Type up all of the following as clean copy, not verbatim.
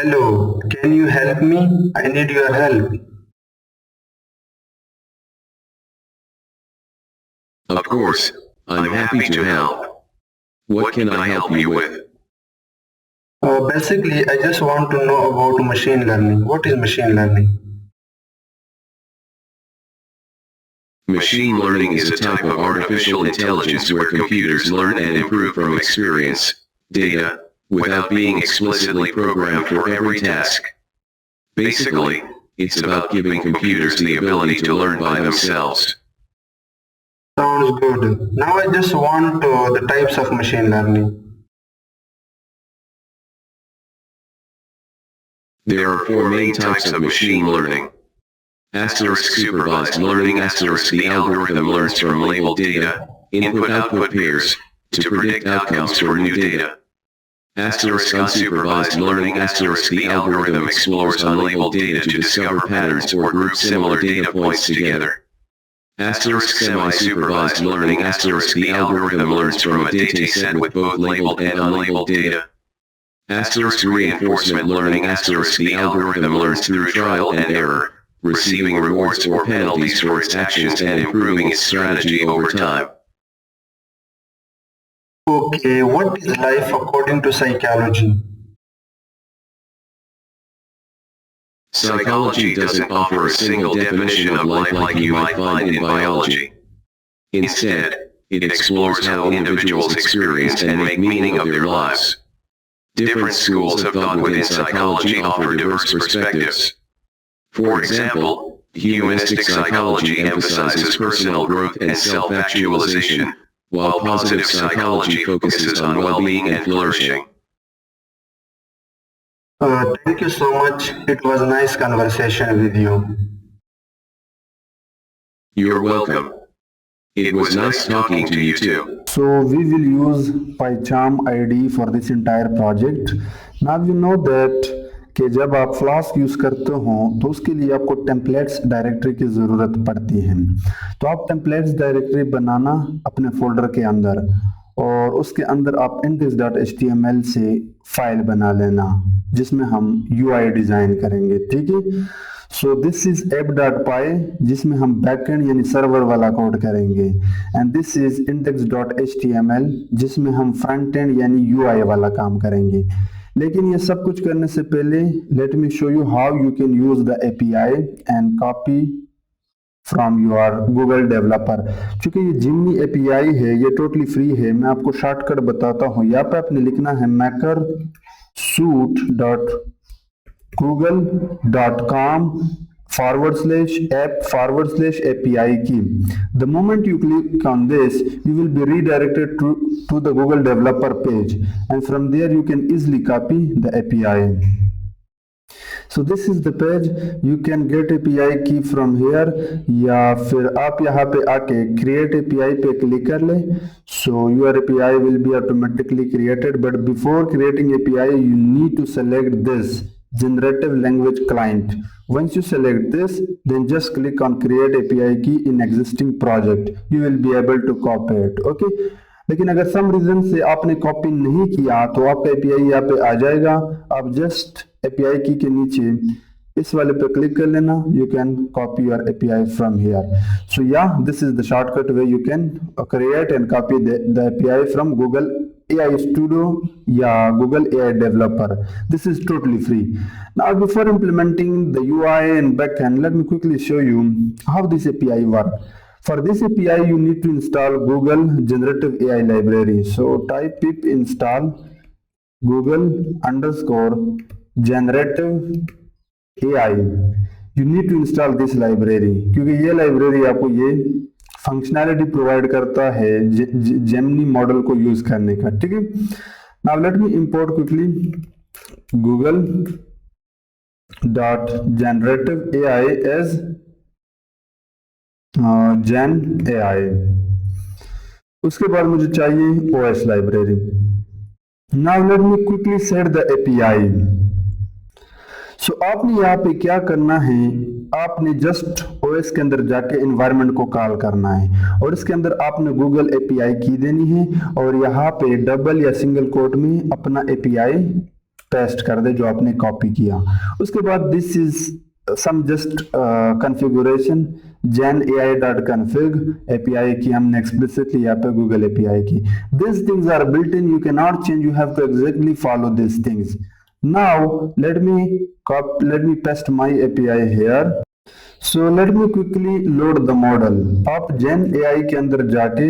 Hello, can you help me? I need your help. Of course, I'm happy to help. What can I help you with? Basically, I just want to know about machine learning. What is machine learning? Machine learning is a type of artificial intelligence where computers learn and improve from experience, data, without being explicitly programmed for every task. Basically, it's about giving computers the ability to learn by themselves. Sounds good. Now I just want the types of machine learning. There are four main types of machine learning. Asterisk supervised learning. Asterisk the algorithm learns from labeled data, input-output pairs, to predict outcomes for new data. Asterisk unsupervised learning. Asterisk the algorithm explores unlabeled data to discover patterns or group similar data points together. Asterisk semi-supervised learning. Asterisk the algorithm learns from a dataset with both labeled and unlabeled data. Asterisk reinforcement learning. Asterisk the algorithm learns through trial and error, receiving rewards or penalties for its actions and improving its strategy over time. Okay, what is life according to psychology? Psychology doesn't offer a single definition of life like you might find in biology. Instead, it explores how individuals experience and make meaning of their lives. Different schools of thought within psychology offer diverse perspectives. For example, humanistic psychology emphasizes personal growth and self-actualization, while positive psychology focuses on well-being and flourishing. Thank you so much. It was a nice conversation with you. You're welcome. It was nice talking to you too. So we will use PyCharm IDE for this entire project. Now you know that कि जब आप flask use करते हो तो उसके लिए आपको templates directory की ज़रूरत पड़ती है। तो आप टेम्पलेट्स डायरेक्टरी बनाना अपने फोल्डर के अंदर, और उसके अंदर आप index.html से फाइल बना लेना जिसमें हम UI डिज़ाइन करेंगे, ठीक है। सो दिस इज app.py जिसमें हम बैकएंड यानी सर्वर वाला कोड करेंगे, एंड दिस इज index.html जिसमें हम फ्रंट एंड यानी UI वाला काम करेंगे। लेकिन ये सब कुछ करने से पहले let me show you how you can use the API and copy from your Google developer. चूंकि ये जिमनी API है, ये टोटली फ्री है, मैं आपको शॉर्टकट बताता हूँ। यहाँ पे आपने लिखना है makersuite.google.com/app/API key. The moment you click on this, you will be redirected to the Google developer page, and from there you can easily copy the API. So this is the page. You can get API key from here, या फिर आप यहाँ पे आके create API पे click कर ले. So your API will be automatically created, but before creating API you need to select this generative language client. Once you select this, then just click on create API key in existing project. You will be able to copy it. Okay. लेकिन अगर some reason से आपने copy नहीं किया तो आपका API यहाँ पे आ जाएगा। आप जस्ट API की के नीचे इस वाले पे क्लिक कर लेना। You can copy your API from here. So yeah, this is the shortcut way you can create and copy the API from Google AI Studio या Google AI Developer. This is totally free. Now before implementing the UI and backend, let me quickly show you how this API works. For this API, you need to install Google Generative AI Library. So type pip install Google_Generative AI. You need to install this library क्योंकि ये library आपको ये functionality provide करता है Gemini model को use करने का, ठीक है। Now let me import quickly Google.generative.ai as Gen AI। उसके बाद मुझे चाहिए OS library. Now let me quickly set the API। सो आपने यहाँ पे क्या करना है, आपने जस्ट OS के अंदर जाके एनवायरनमेंट को कॉल करना है और इसके अंदर आपने गूगल API की देनी है और यहाँ पे डबल या सिंगल कोट में अपना API पेस्ट कर दे जो आपने कॉपी किया। उसके बाद this is some just configuration gen ai.config API की हमने explicitly यहाँ पे Google API की। These things are built in, you cannot change, you have to exactly follow these things. Now let me paste my API here. So let me quickly load the model. आप gen AI के अंदर जाके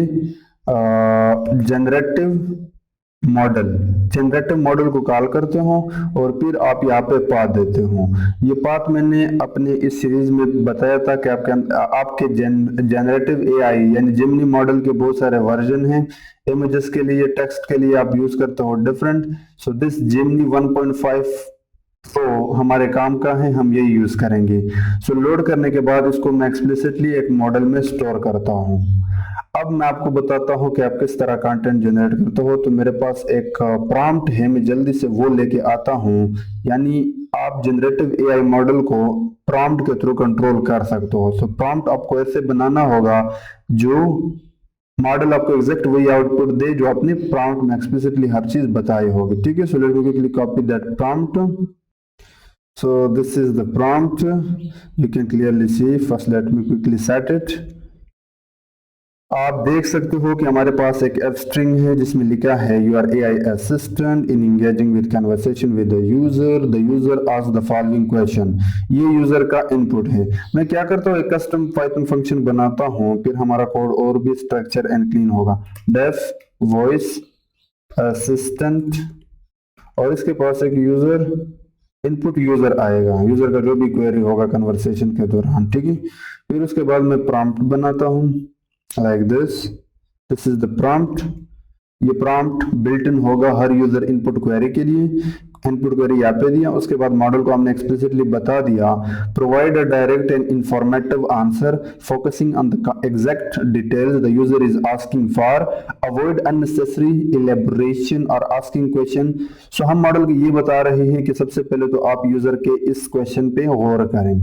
generative model को call करते हो और फिर आप यहाँ पे पाथ देते हो। ये पाथ मैंने अपने इस सीरीज में बताया था कि आपके जनरेटिव एआई यानी जेमिनी मॉडल के बहुत सारे वर्जन हैं। इमेजेस के लिए, टेक्स्ट के लिए आप यूज करते हो डिफरेंट। सो दिस जेमिनी 1.5 तो हमारे काम का है, हम यही यूज करेंगे। सो लोड करने के बाद इसको मैं एक्सप्लिसिटली एक मॉडल में स्टोर करता हूँ। अब मैं आपको बताता हूँ कि आप किस तरह कंटेंट जनरेट करते हो। तो मेरे पास एक प्रॉम्प्ट है, मैं जल्दी से वो लेके आता हूँ। यानी आप जनरेटिव एआई मॉडल को प्रॉम्प्ट के थ्रू कंट्रोल कर सकते हो। सो प्रॉम्प्ट आपको ऐसे बनाना होगा जो मॉडल आपको एग्जैक्ट वही आउटपुट दे जो आपने प्रॉम्प्ट में एक्सप्लिसिटली हर चीज बताई होगी। ठीक है, so let me quickly copy that prompt. So this is the prompt, you can clearly see. First let me quickly set it. आप देख सकते हो कि हमारे पास एक एफ स्ट्रिंग है जिसमें लिखा है you are AI assistant in engaging with conversation with the user ask the following question. ये यूजर का इनपुट है। मैं क्या करता हूँ, एक कस्टम पाइथन फंक्शन बनाता हूँ, फिर हमारा कोड और भी स्ट्रक्चर एंड क्लीन होगा। डेफ वॉइस असिस्टेंट और इसके पास एक यूजर इनपुट यूजर आएगा, यूजर का जो भी क्वेरी होगा कन्वर्सेशन के दौरान। ठीक है, फिर उसके बाद मैं प्रॉम्प्ट बनाता हूँ like this is the prompt। ये प्रॉम्प्ट बिल्ट इन होगा हर यूजर इनपुट क्वेरी के लिए। इनपुट क्वेरी यहाँ पे दिया, उसके बाद मॉडल को हमने एक्सप्लिसिटली बता दिया provide a direct and informative answer focusing on the exact details the user is asking for, avoid unnecessary elaboration और आस्किंग क्वेश्चन। सो हम मॉडल को ये बता रहे हैं कि सबसे पहले तो आप यूजर के इस क्वेश्चन पे गौर करें,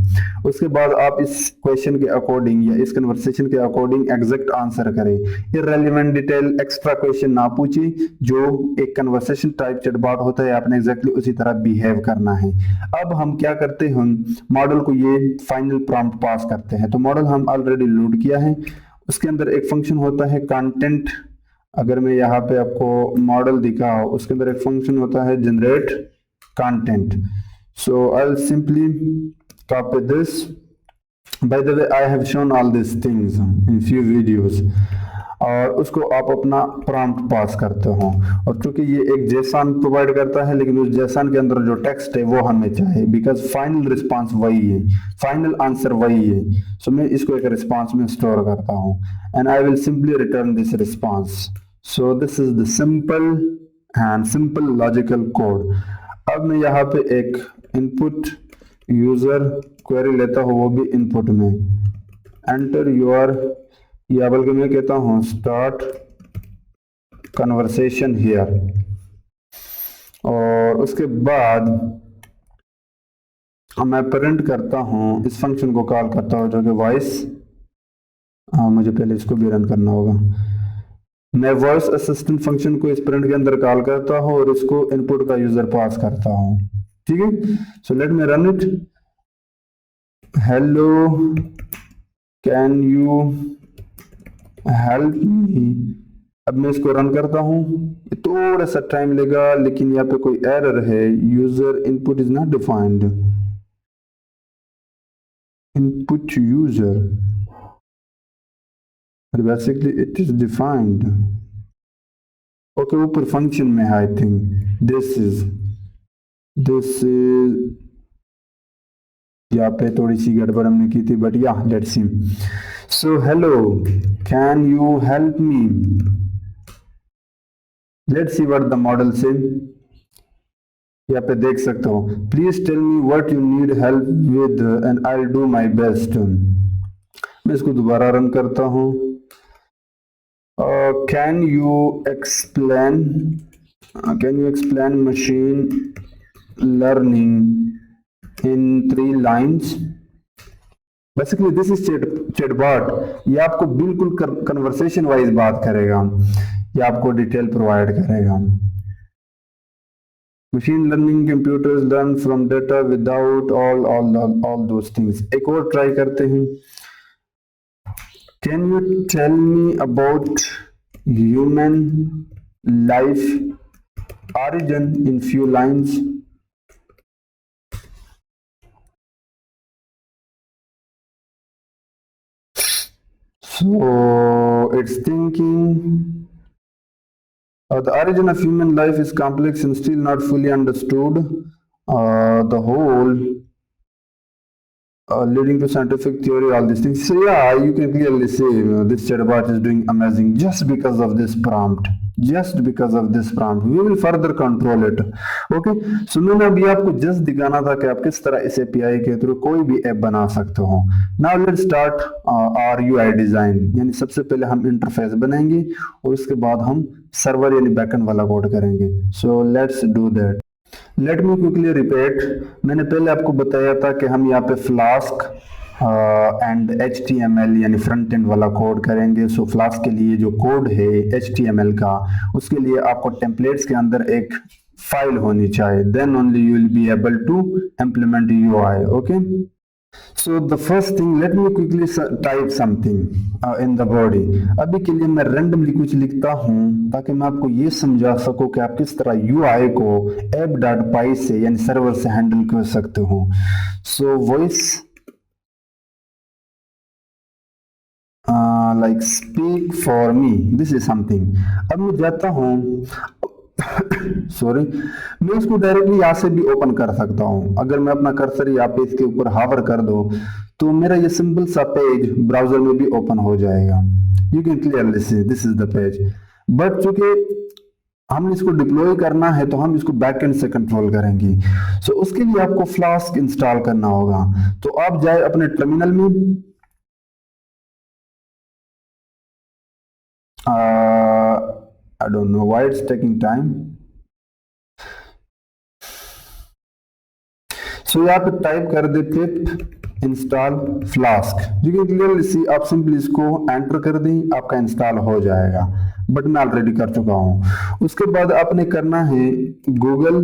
उसके बाद आप इस क्वेश्चन के अकॉर्डिंग या इस कन्वर्सेशन के अकॉर्डिंग एग्जैक्ट आंसर करें। इररेलेवेंट डिटेल एक्स्ट्रा क्वेश्चन ना पूछे, जो एक कन्वर्सेशन टाइप चैटबॉट होता है आपने एग्जैक्टली उसी तरह बिहेव करना है। अब हम क्या करते हैं, मॉडल को ये फाइनल प्रॉम्प्ट पास करते हैं। तो मॉडल हम ऑलरेडी लोड किया है, उसके अंदर एक फंक्शन होता है कंटेंट। अगर मैं यहाँ पे आपको मॉडल दिखाऊं, उसके अंदर एक फंक्शन होता है generate content. So I will simply copy this. By the way I have shown all this things in few videos. और उसको आप अपना प्रॉम्प्ट पास करते हो, और चूंकि ये एक जेसन प्रोवाइड करता है, लेकिन उस जेसन के अंदर जो टेक्स्ट है वो हमें चाहिए, बिकॉज फाइनल रिस्पांस वही है, फाइनल आंसर वही है। सो मैं इसको एक रिस्पांस में स्टोर करता हूँ and I will simply return this response. So this is the simple logical code. अब मैं यहाँ पे एक इनपुट यूजर क्वेरी लेता हूँ, वो भी इनपुट में एंटर यूर, या बल्कि मैं कहता हूं स्टार्ट कन्वर्सेशन हियर। और उसके बाद मैं प्रिंट करता हूं, इस फंक्शन को कॉल करता हूं जो कि वॉइस, मुझे पहले इसको भी रन करना होगा। मैं वॉइस असिस्टेंट फंक्शन को इस प्रिंट के अंदर कॉल करता हूं और इसको इनपुट का यूजर पास करता हूं। ठीक है, so let me run it. Hello can you help मी। अब मैं इसको रन करता हूं, थोड़ा सा टाइम लेगा, लेकिन यहाँ पे कोई एरर है, user input is not defined. Input user, basically it is defined. Okay, ऊपर फंक्शन में है, आई थिंक दिस इज यहाँ पे थोड़ी सी गड़बड़ हमने की थी, बट या let's see. So hello can you help me. Let's see what the model से। यहाँ पे देख सकते हो, please tell me what you need help with and I will do my best. मैं इसको दोबारा रन करता हूँ। Can you explain machine learning in 3 lines। Basically this is chatbot. ये आपको बिल्कुल कन्वर्सेशन वाइज बात करेगा, ये आपको डिटेल प्रोवाइड करेगा। Machine learning computers learn from data without all those things. एक और ट्राई करते हैं। Can you tell me about human life origin in few lines? So it's thinking the origin of human life is complex and still not fully understood. The whole leading to scientific theory, all these things. So yeah, you can clearly say this chatbot is doing amazing just because of this prompt. Just because of this prompt, we will further control it. Okay, so मैंने अभी आपको just दिखाना था कि आप किस तरह इस API के थ्रू कोई भी ऐप बना सकते हो। Now let's start our UI design, यानी सबसे पहले हम इंटरफेस बनाएंगे और उसके बाद हम सर्वर यानी बैकएंड वाला कोड करेंगे। So let's do that. Late me quickly repeat, मैंने पहले आपको बताया था कि हम यहाँ पे फ्लास्क एंड HTML यानी फ्रंट एंड वाला कोड करेंगे। सो फ्लास्क के लिए जो कोड है HTML का, उसके लिए आपको टेम्पलेट्स के अंदर एक फाइल होनी चाहिए, then only you will be able to implement UI. Okay, so the first thing, let me quickly type something in the body. अभी के लिए मैं randomly कुछ लिखता हूँ ताकि मैं आपको ये समझा सकूं कि आप किस तरह UI को app.py से यानी सर्वर से हैंडल कर सकते हो। So voice like speak for me, this is something. अब मैं जाता हूँ सॉरी, मैं इसको डायरेक्टली यहाँ से भी ओपन कर सकता हूँ। अगर मैं अपना कर्सर यहाँ पे इसके ऊपर हावर कर दो तो मेरा ये सिंपल सा पेज ब्राउजर में भी ओपन हो जाएगा। You can clearly see this is the page. But चूंकि हमने इसको डिप्लॉय करना है तो हम इसको बैकएंड से कंट्रोल करेंगे। सो उसके लिए आपको फ्लास्क इंस्टॉल करना होगा। तो आप जाए अपने टर्मिनल में, I don't know why it's taking time. So यहाँ पे टाइप कर दे pip install flask. You can clearly see, आप सिंपली इसको एंटर कर दें, आपका इंस्टॉल हो जाएगा। बट मैं ऑलरेडी कर चुका हूँ। उसके बाद आपने करना है गूगल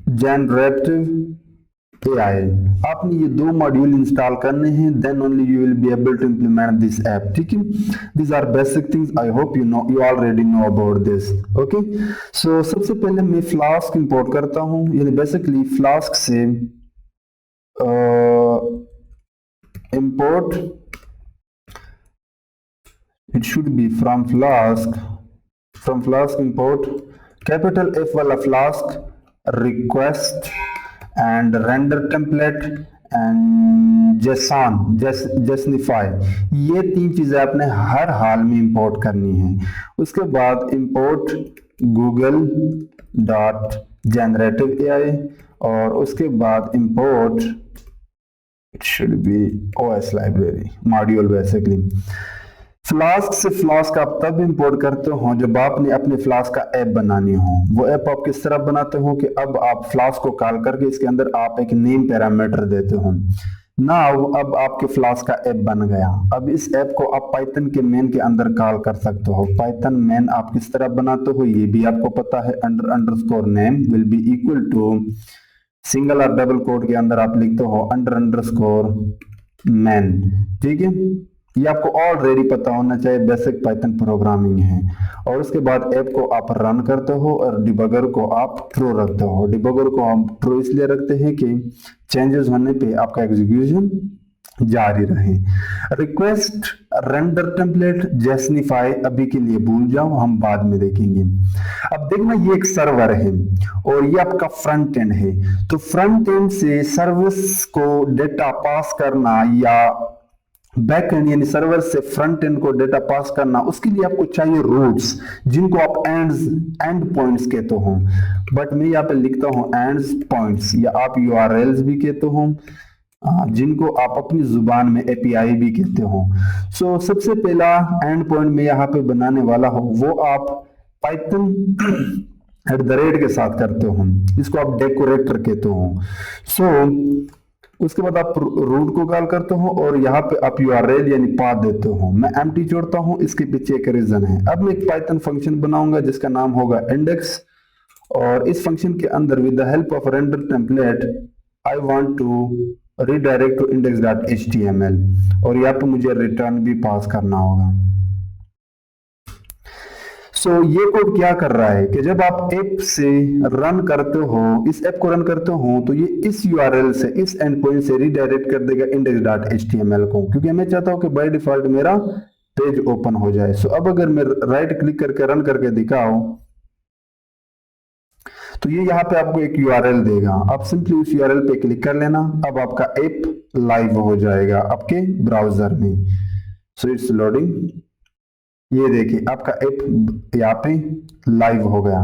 जनरेटिव AI। आपने ये दो मॉड्यूल इंस्टॉल करने हैं, then only you will be able to implement this app. ठीक है, this are basic things, I hope you already know about this. Okay, so सबसे पहले मैं फ्लास्क इंपोर्ट करता हूं, यानी बेसिकली फ्लास्क से import, it should be from Flask import capital F वाला Flask request and render template and JSONify, ये तीन चीजें आपने हर हाल में इंपोर्ट करनी है। उसके बाद इंपोर्ट google.generative AI और उसके बाद import it should B OS library module. Basically Flask से फ्लास्क आप तब इंपोर्ट करते हो जब आपने अपने फ्लास्क का ऐप बनानी हो। वो ऐप आप किस तरह बनाते हो कि अब आप फ्लास्क को कॉल करके इसके अंदर आप एक नेम पैरामीटर देते हो। नाउ अब आपके फ्लास्क का ऐप बन गया। अब इस ऐप को आप पाइथन के मेन के अंदर कॉल कर सकते हो। पाइथन मेन आप किस तरह बनाते हो ये भी आपको पता है। Underscore name will be equal to single और डबल कोट के अंदर आप लिखते हो अंडरस्कोर मेन। ठीक है, ये आपको ऑलरेडी पता होना चाहिए, बेसिक पाइथन प्रोग्रामिंग है। और उसके बाद ऐप को आप रन करते हो और डिबगर को आप ट्रू रखते हो। डिबगर को हम ट्रू इसलिए रखते हैं कि चेंजेस होने पे आपका एग्जीक्यूशन जारी रहे। रिक्वेस्ट रेंडर टेम्पलेट JSONify अभी के लिए भूल जाओ, हम बाद में देखेंगे। अब देखना, ये एक सर्वर है और ये आपका फ्रंट एंड है। तो फ्रंट एंड से सर्विस को डेटा पास करना या बैक एंड यानी सर्वर से फ्रंट एंड को डेटा पास करना, उसके लिए आपको चाहिए रूट्स जिनको आप एंड पॉइंट्स कहते हो। बट मैं यहाँ पे लिखता हूँ एंड पॉइंट्स या आप URLs भी कहते हो, जिनको आप अपनी जुबान में API भी कहते हो। सो सबसे पहला एंड पॉइंट मैं यहाँ पे बनाने वाला हूँ, वो आप पाइथन @ के साथ करते हो, इसको आप डेकोरेटर कहते हो। सो उसके बाद आप रूट को कॉल करते हो और यहाँ पे आप URL यानी पाथ देते हो। मैं एम्प्टी जोड़ता हूँ, इसके पीछे एक रीजन है। अब मैं एक पाइथन फंक्शन बनाऊंगा जिसका नाम होगा इंडेक्स और इस फंक्शन के अंदर with the help of render template I want to redirect to index.html और यहाँ पे मुझे रिटर्न भी पास करना होगा। ये कोड क्या कर रहा है कि जब आप ऐप से रन करते हो, इस ऐप को रन करते हो, तो ये इस यूआरएल से, इस एंड पॉइंट से रीडायरेक्ट कर देगा index.html को, क्योंकि मैं चाहता हूं कि बाय डिफॉल्ट मेरा पेज ओपन हो जाए। अब अगर मैं राइट क्लिक करके रन करके दिखाऊं तो ये यहाँ पे आपको एक यूआरएल देगा। आप सिंपली उस यूआरएल पे क्लिक कर लेना। अब आपका ऐप लाइव हो जाएगा आपके ब्राउजर में। It's loading. ये देखिए आपका ऐप यहाँ पे लाइव हो गया।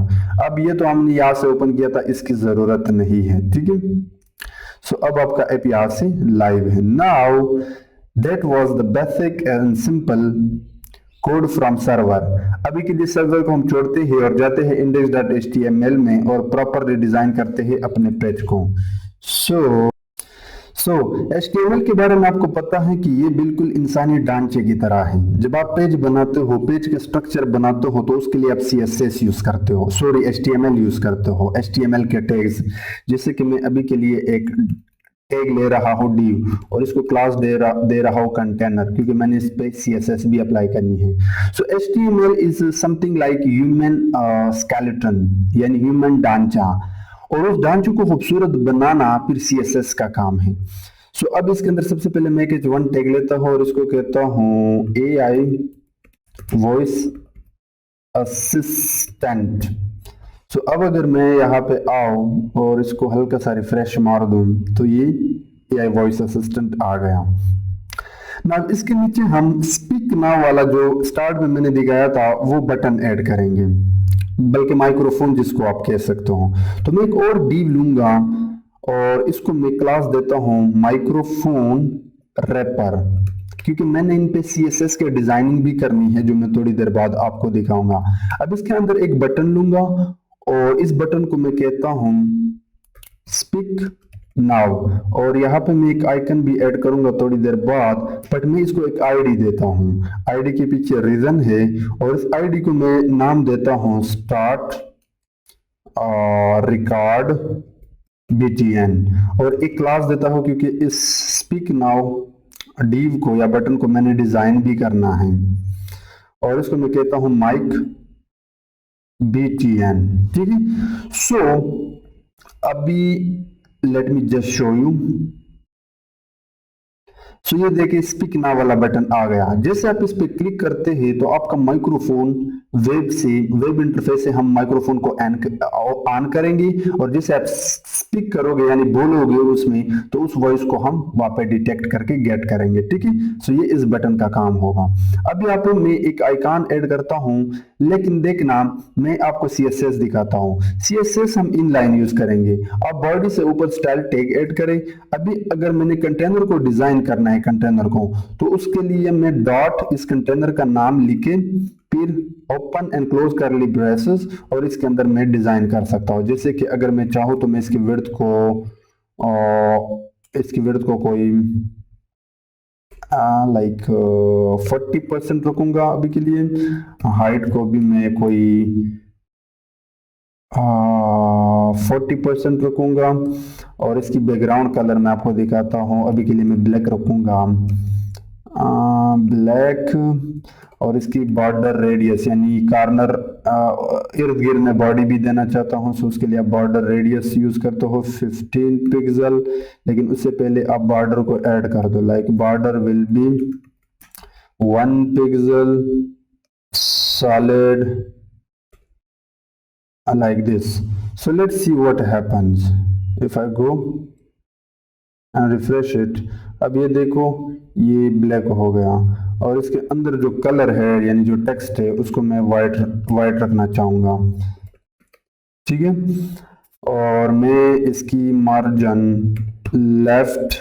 अब ये तो हमने यहाँ से ओपन किया था, इसकी जरूरत नहीं है, ठीक है। अब आपका ऐप यहाँ से लाइव है। Now that was the basic and simple code from server. अभी के लिए सर्वर को हम छोड़ते हैं और जाते हैं index.html में और प्रॉपर रिडिजाइन करते हैं अपने पेज को। HTML के बारे में आपको पता है कि ये बिल्कुल इंसानी ढांचे की तरह है। जब आप पेज बनाते हो, पेज के स्ट्रक्चर बनाते हो, तो उसके लिए आप CSS यूज करते हो, HTML यूज करते हो, HTML के टैग्स। जैसे कि मैं अभी के लिए एक टैग ले रहा हूँ div और इसको क्लास दे रहा हूँ कंटेनर, क्योंकि मैंने इस पे CSS भी अप्लाई करनी है। HTML is something like human skeleton, यानी ह्यूमन ढांचा, और उस ढांचे को खूबसूरत बनाना फिर CSS का काम है। अब इसके अंदर सबसे पहले मैं एक वन टैग लेता हूँ और इसको कहता हूँ AI वॉइस असिस्टेंट। अब अगर मैं यहाँ पे आऊं और इसको हल्का सा रिफ्रेश मार दूं तो ये AI वॉइस असिस्टेंट आ गया। ना इसके नीचे हम स्पीक नाउ वाला जो स्टार्ट में मैंने दिखाया था वो बटन ऐड करेंगे, बल्कि माइक्रोफोन जिसको आप कह सकते हो। तो मैं एक और div लूंगा और इसको मैं क्लास देता हूं माइक्रोफोन रैपर, क्योंकि मैंने इन पे CSS के डिजाइनिंग भी करनी है जो मैं थोड़ी देर बाद आपको दिखाऊंगा। अब इसके अंदर एक बटन लूंगा और इस बटन को मैं कहता हूं स्पीक नाउ, और यहाँ पे मैं एक आइकन भी ऐड करूंगा थोड़ी देर बाद, बट मैं इसको एक ID देता हूँ। ID के पीछे रीजन है और इस ID को मैं नाम देता हूँ स्टार्ट रिकॉर्ड BTN, और एक क्लास देता हूँ क्योंकि इस स्पीक नाउ div को या बटन को मैंने डिजाइन भी करना है, और इसको मैं कहता हूँ माइक BTN, ठीक है। अभी let me just show you. ये देखिए स्पीक नाउ वाला बटन आ गया। जैसे आप इस पे क्लिक करते हैं तो आपका माइक्रोफोन वेब इंटरफेस से हम माइक्रोफोन को ऑन करेंगे, और जैसे आप स्पीक करोगे यानी बोलोगे उसमें, तो उस वॉइस को हम वहां पे डिटेक्ट करके गेट करेंगे, ठीक है। ये इस बटन का काम होगा। अब यहाँ पे मैं एक आइकॉन ऐड करता हूं, लेकिन देखना मैं आपको CSS दिखाता हूं। CSS हम इनलाइन यूज करेंगे। आप बॉडी से ऊपर स्टाइल टैग ऐड करें। अभी अगर मैंने कंटेनर को डिजाइन करना है कंटेनर को, तो उसके लिए मैं डॉट इस कंटेनर का नाम लिखे, फिर ओपन एंड क्लोज करली ब्रेसेस, और इसके अंदर मैं डिजाइन कर सकता हूं। जैसे कि अगर मैं चाहूं तो मैं इसकी विड्थ को कोई लाइक 40% रखूंगा अभी के लिए। हाइट को भी मैं कोई 40% रखूंगा, और इसकी बैकग्राउंड कलर मैं आपको दिखाता हूं। अभी के लिए मैं ब्लैक रखूंगा, ब्लैक, और इसकी बॉर्डर रेडियस यानी कॉर्नर इर्द गिर्द में बॉडी भी देना चाहता हूं, सो उसके लिए आप बॉर्डर रेडियस यूज करते हो 15 पिक्सल, लेकिन उससे पहले आप बॉर्डर को ऐड कर दो, like border will be 1 pixel solid like this. So let's see what happens if I go and refresh it. अब ये देखो ये ब्लैक हो गया, और इसके अंदर जो कलर है यानी जो टेक्स्ट है उसको मैं वाइट रखना चाहूंगा, ठीक है। और मैं इसकी मार्जिन लेफ्ट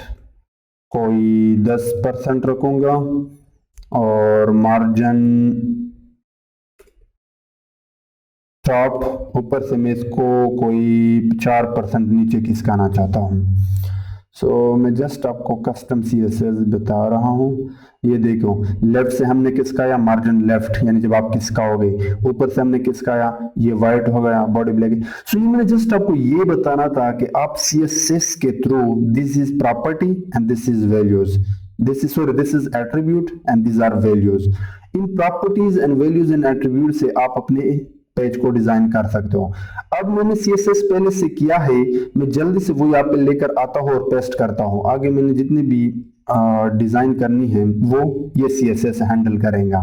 कोई 10% रखूंगा, और मार्जिन टॉप ऊपर से मैं इसको कोई 4% नीचे खिसकाना चाहता हूँ। सो मैं जस्ट आपको कस्टम CSS बता रहा हूँ। ये देखो, लेफ्ट से हमने किसका आया, मार्जिन लेफ्ट, यानी जब आप किसका हो गए, ऊपर से हमने किसका आया, ये वाइट हो गया, बॉडी ब्लैक। सो ये मैंने जस्ट आपको ये बताना था कि आप CSS के through, this is property and this is values, this is attribute and this are values. इन properties and values and attribute से आप अपने पेज को डिजाइन कर सकते हो। अब मैंने CSS पहले से किया है, मैं जल्दी से वो यहाँ पे लेकर आता हूँ और पेस्ट करता हूँ। आगे मैंने जितनी भी डिजाइन करनी है वो ये CSS हैंडल करेगा।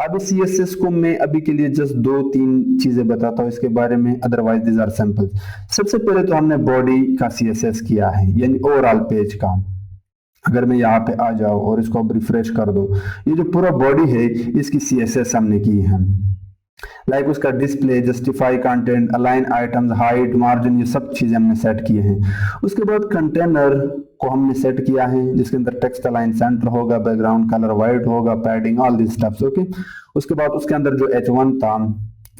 अब इस CSS को मैं अभी के लिए जस्ट 2-3 चीजें बताता हूँ इसके बारे में, अदरवाइज दिस आर सिंपल। सबसे पहले तो हमने बॉडी का CSS किया है, यानी ओवरऑल पेज का। अगर मैं यहाँ पे आ जाऊँ और इसको अब रिफ्रेश कर दूं, ये जो पूरा बॉडी है इसकी CSS हमने की है। लाइक उसका display, justify content, align items, height, margin, ये सब चीजें हमने सेट किए हैं। उसके बाद कंटेनर को हमने सेट किया है, जिसके अंदर टेक्स्ट अलाइन सेंटर होगा, बैकग्राउंड कलर वाइट होगा, padding, all this stuffs, okay. उसके बाद उसके अंदर जो H1 था,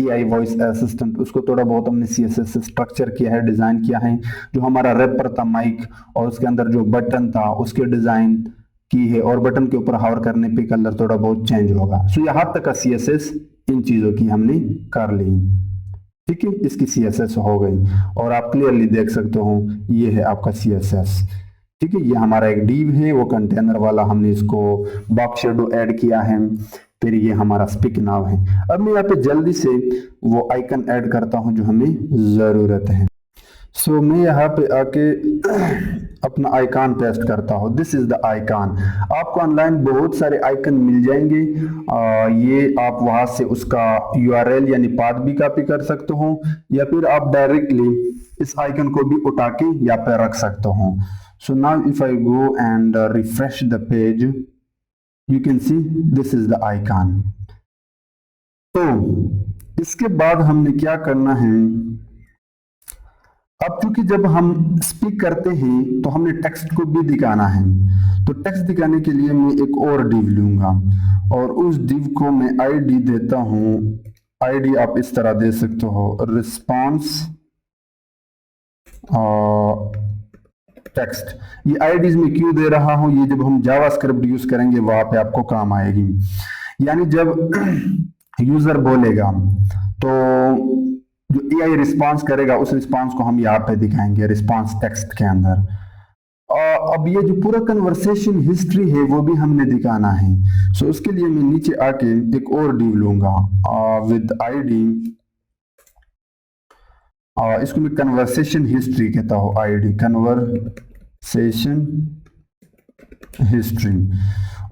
AI वॉइस असिस्टेंट, उसको थोड़ा बहुत हमने CSS से स्ट्रक्चर किया है, डिजाइन किया है। जो हमारा रैपर था माइक, और उसके अंदर जो बटन था उसके डिजाइन की है, और बटन के ऊपर हावर करने पे कलर थोड़ा बहुत चेंज होगा। सो यहाँ तक का CSS इन चीजों की हमने कर ली, ठीक है। इसकी CSS हो गई और आप क्लियरली देख सकते हो ये है आपका CSS, ठीक है। ये हमारा एक डिव है, वो कंटेनर वाला, हमने इसको बॉक्स शेडो ऐड किया है। फिर ये हमारा स्पीक नाउ है। अब मैं यहाँ पे जल्दी से वो आइकन ऐड करता हूं जो हमें जरूरत है। सो मैं यहाँ पे आके अपना आइकन पेस्ट करता हूँ। This is the icon. आपको ऑनलाइन बहुत सारे आइकन मिल जाएंगे, ये आप वहां से उसका URL यानी पाथ भी कॉपी कर सकते हो, या फिर आप डायरेक्टली इस आइकन को भी उठा के यहाँ पे रख सकते हो। So now if I go and refresh the page, you can see this is the icon. तो इसके बाद हमने क्या करना है, अब क्योंकि जब हम स्पीक करते हैं तो हमने टेक्स्ट को भी दिखाना है, तो टेक्स्ट दिखाने के लिए मैं एक और डिव लूंगा और उस डिव को मैं ID देता हूं। ID आप इस तरह दे सकते हो, रिस्पॉन्स टेक्स्ट। ये IDs में क्यों दे रहा हूं, ये जब हम जावास्क्रिप्ट यूज करेंगे वहां पे आपको काम आएगी। यानी जब यूजर बोलेगा तो जो AI रिस्पांस करेगा उस रिस्पांस को हम यहाँ पे दिखाएंगे रिस्पांस टेक्स्ट के अंदर। अब ये जो पूरा कन्वर्सेशन हिस्ट्री है वो भी हमने दिखाना है। सो उसके लिए मैं नीचे आके एक और डिव लूंगा विद ID, इसको मैं कन्वर्सेशन हिस्ट्री कहता हूँ। ID कन्वर्सेशन हिस्ट्री,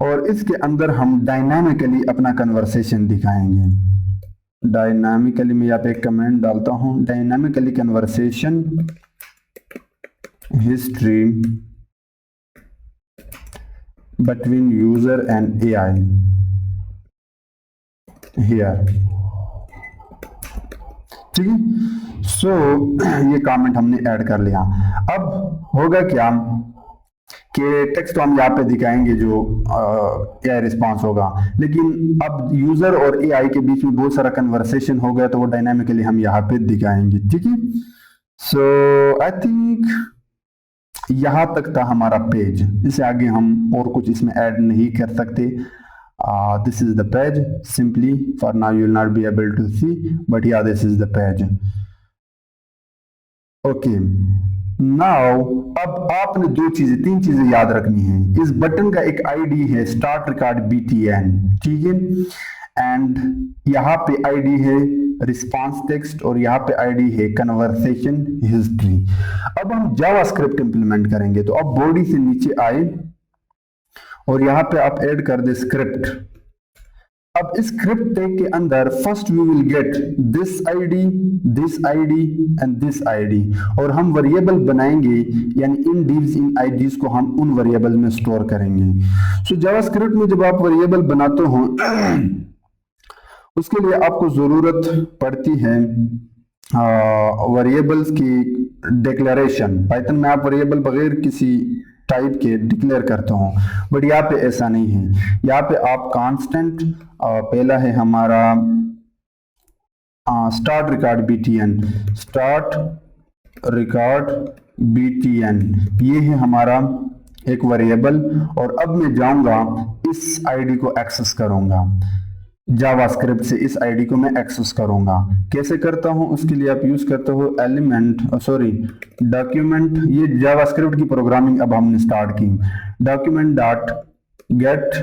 और इसके अंदर हम डायनामिकली अपना कन्वर्सेशन दिखाएंगे। डायनामिकली मैं यहाँ पे एक कमेंट डालता हूं, dynamically conversation history between user and AI here, ठीक है। सो ये कमेंट हमने ऐड कर लिया। अब होगा क्या कि टेक्स्ट तो हम यहाँ पे दिखाएंगे जो AI रिस्पांस होगा, लेकिन अब यूजर और AI के बीच में बहुत सारा कन्वर्सेशन हो गया तो वो डायनामिकली हम यहाँ पे दिखाएंगे, ठीक है। सो आई थिंक यहाँ तक था हमारा पेज, इससे आगे हम और कुछ इसमें ऐड नहीं कर सकते। This is the page, simply for now you will not be able to see, but yeah this is the page, okay. Now अब आपने 3 चीजें याद रखनी है। इस बटन का एक ID है स्टार्ट रिकॉर्ड BTN, ठीक है, एंड यहाँ पे ID है रिस्पांस टेक्स्ट और यहाँ पे ID है कन्वर्सेशन हिस्ट्री। अब हम जावास्क्रिप्ट इंप्लीमेंट करेंगे, तो अब बॉडी से नीचे आए और यहाँ पे आप ऐड कर दे स्क्रिप्ट। अब इस स्क्रिप्ट टैग के अंदर first we will get this ID and this ID, और हम वेरिएबल बनाएंगे, यानी इन divs इन IDs को हम उन वेरिएबल में स्टोर करेंगे। सो जावास्क्रिप्ट में जब आप वेरिएबल बनाते हो उसके लिए आपको जरूरत पड़ती है वेरिएबल्स की डिक्लेरेशन। पाइथन में आप वेरिएबल बगैर किसी टाइप के डिक्लेयर करते हो, बट यहाँ पे ऐसा नहीं है। यहाँ पे आप कांस्टेंट, पहला है हमारा start record BTN, start record btn, ये है हमारा एक वेरिएबल। और अब मैं जाऊंगा इस आईडी को एक्सेस करूंगा, जावास्क्रिप्ट से इस आईडी को मैं एक्सेस करूंगा। कैसे करता हूं उसके लिए आप यूज करते हो एलिमेंट डॉक्यूमेंट, ये जावास्क्रिप्ट की प्रोग्रामिंग अब हमने स्टार्ट की। Document dot gate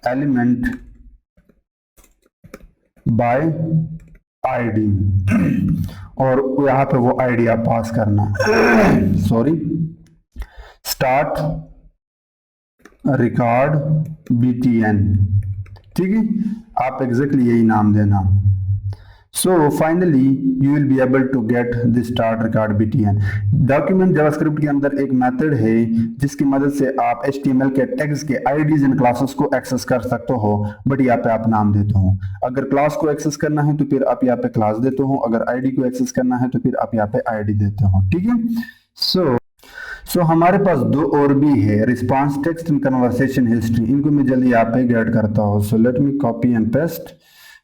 element by ID, और यहां पे वो आईडी आप पास करना स्टार्ट रिकॉर्ड btn, ठीक है, आप एग्जैक्टली यही नाम देना। So finally you will be able to get the start record btn। Document JavaScript के अंदर एक मेथड है जिसकी मदद से आप HTML के टैग्स के आईडीज एंड क्लासेस को एक्सेस कर सकते हो, बट यहाँ पे आप नाम देते हो। अगर क्लास को एक्सेस करना है तो फिर आप यहाँ पे क्लास देते हो, अगर आईडी को एक्सेस करना है तो फिर आप यहाँ पे आईडी देते हो, ठीक है। सो हमारे पास दो और भी है, response text and conversation history. इनको मैं जल्दी यहाँ पे गेट करता हूँ। सो let me copy and paste,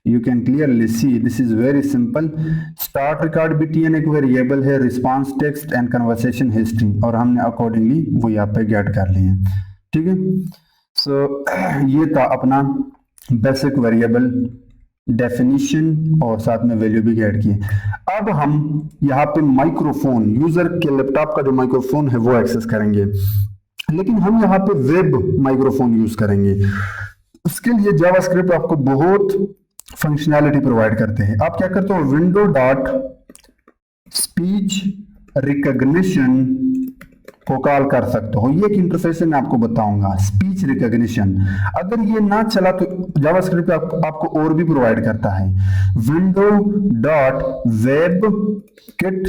you can clearly see this is very simple. Start record btn एक वेरिएबल है, response text and conversation history, और हमने अकॉर्डिंगली वो यहाँ पे गेट कर लिए, ठीक है। सो ये था अपना बेसिक वेरिएबल डेफिनेशन, और साथ में वैल्यू भी गेट किए। अब हम यहाँ पे माइक्रोफोन, यूजर के लैपटॉप का जो माइक्रोफोन है वो एक्सेस करेंगे, लेकिन हम यहाँ पे वेब माइक्रोफोन यूज करेंगे। उसके लिए जावास्क्रिप्ट आपको बहुत फंक्शनैलिटी प्रोवाइड करते हैं। आप क्या करते हो, विंडो डॉट स्पीच रिकॉग्निशन को कॉल कर सकते हो। ये एक इंटरफेस मैं आपको बताऊंगा, स्पीच रिकॉग्निशन। अगर ये ना चला तो जावास्क्रिप्ट आपको और भी प्रोवाइड करता है, window dot WebKit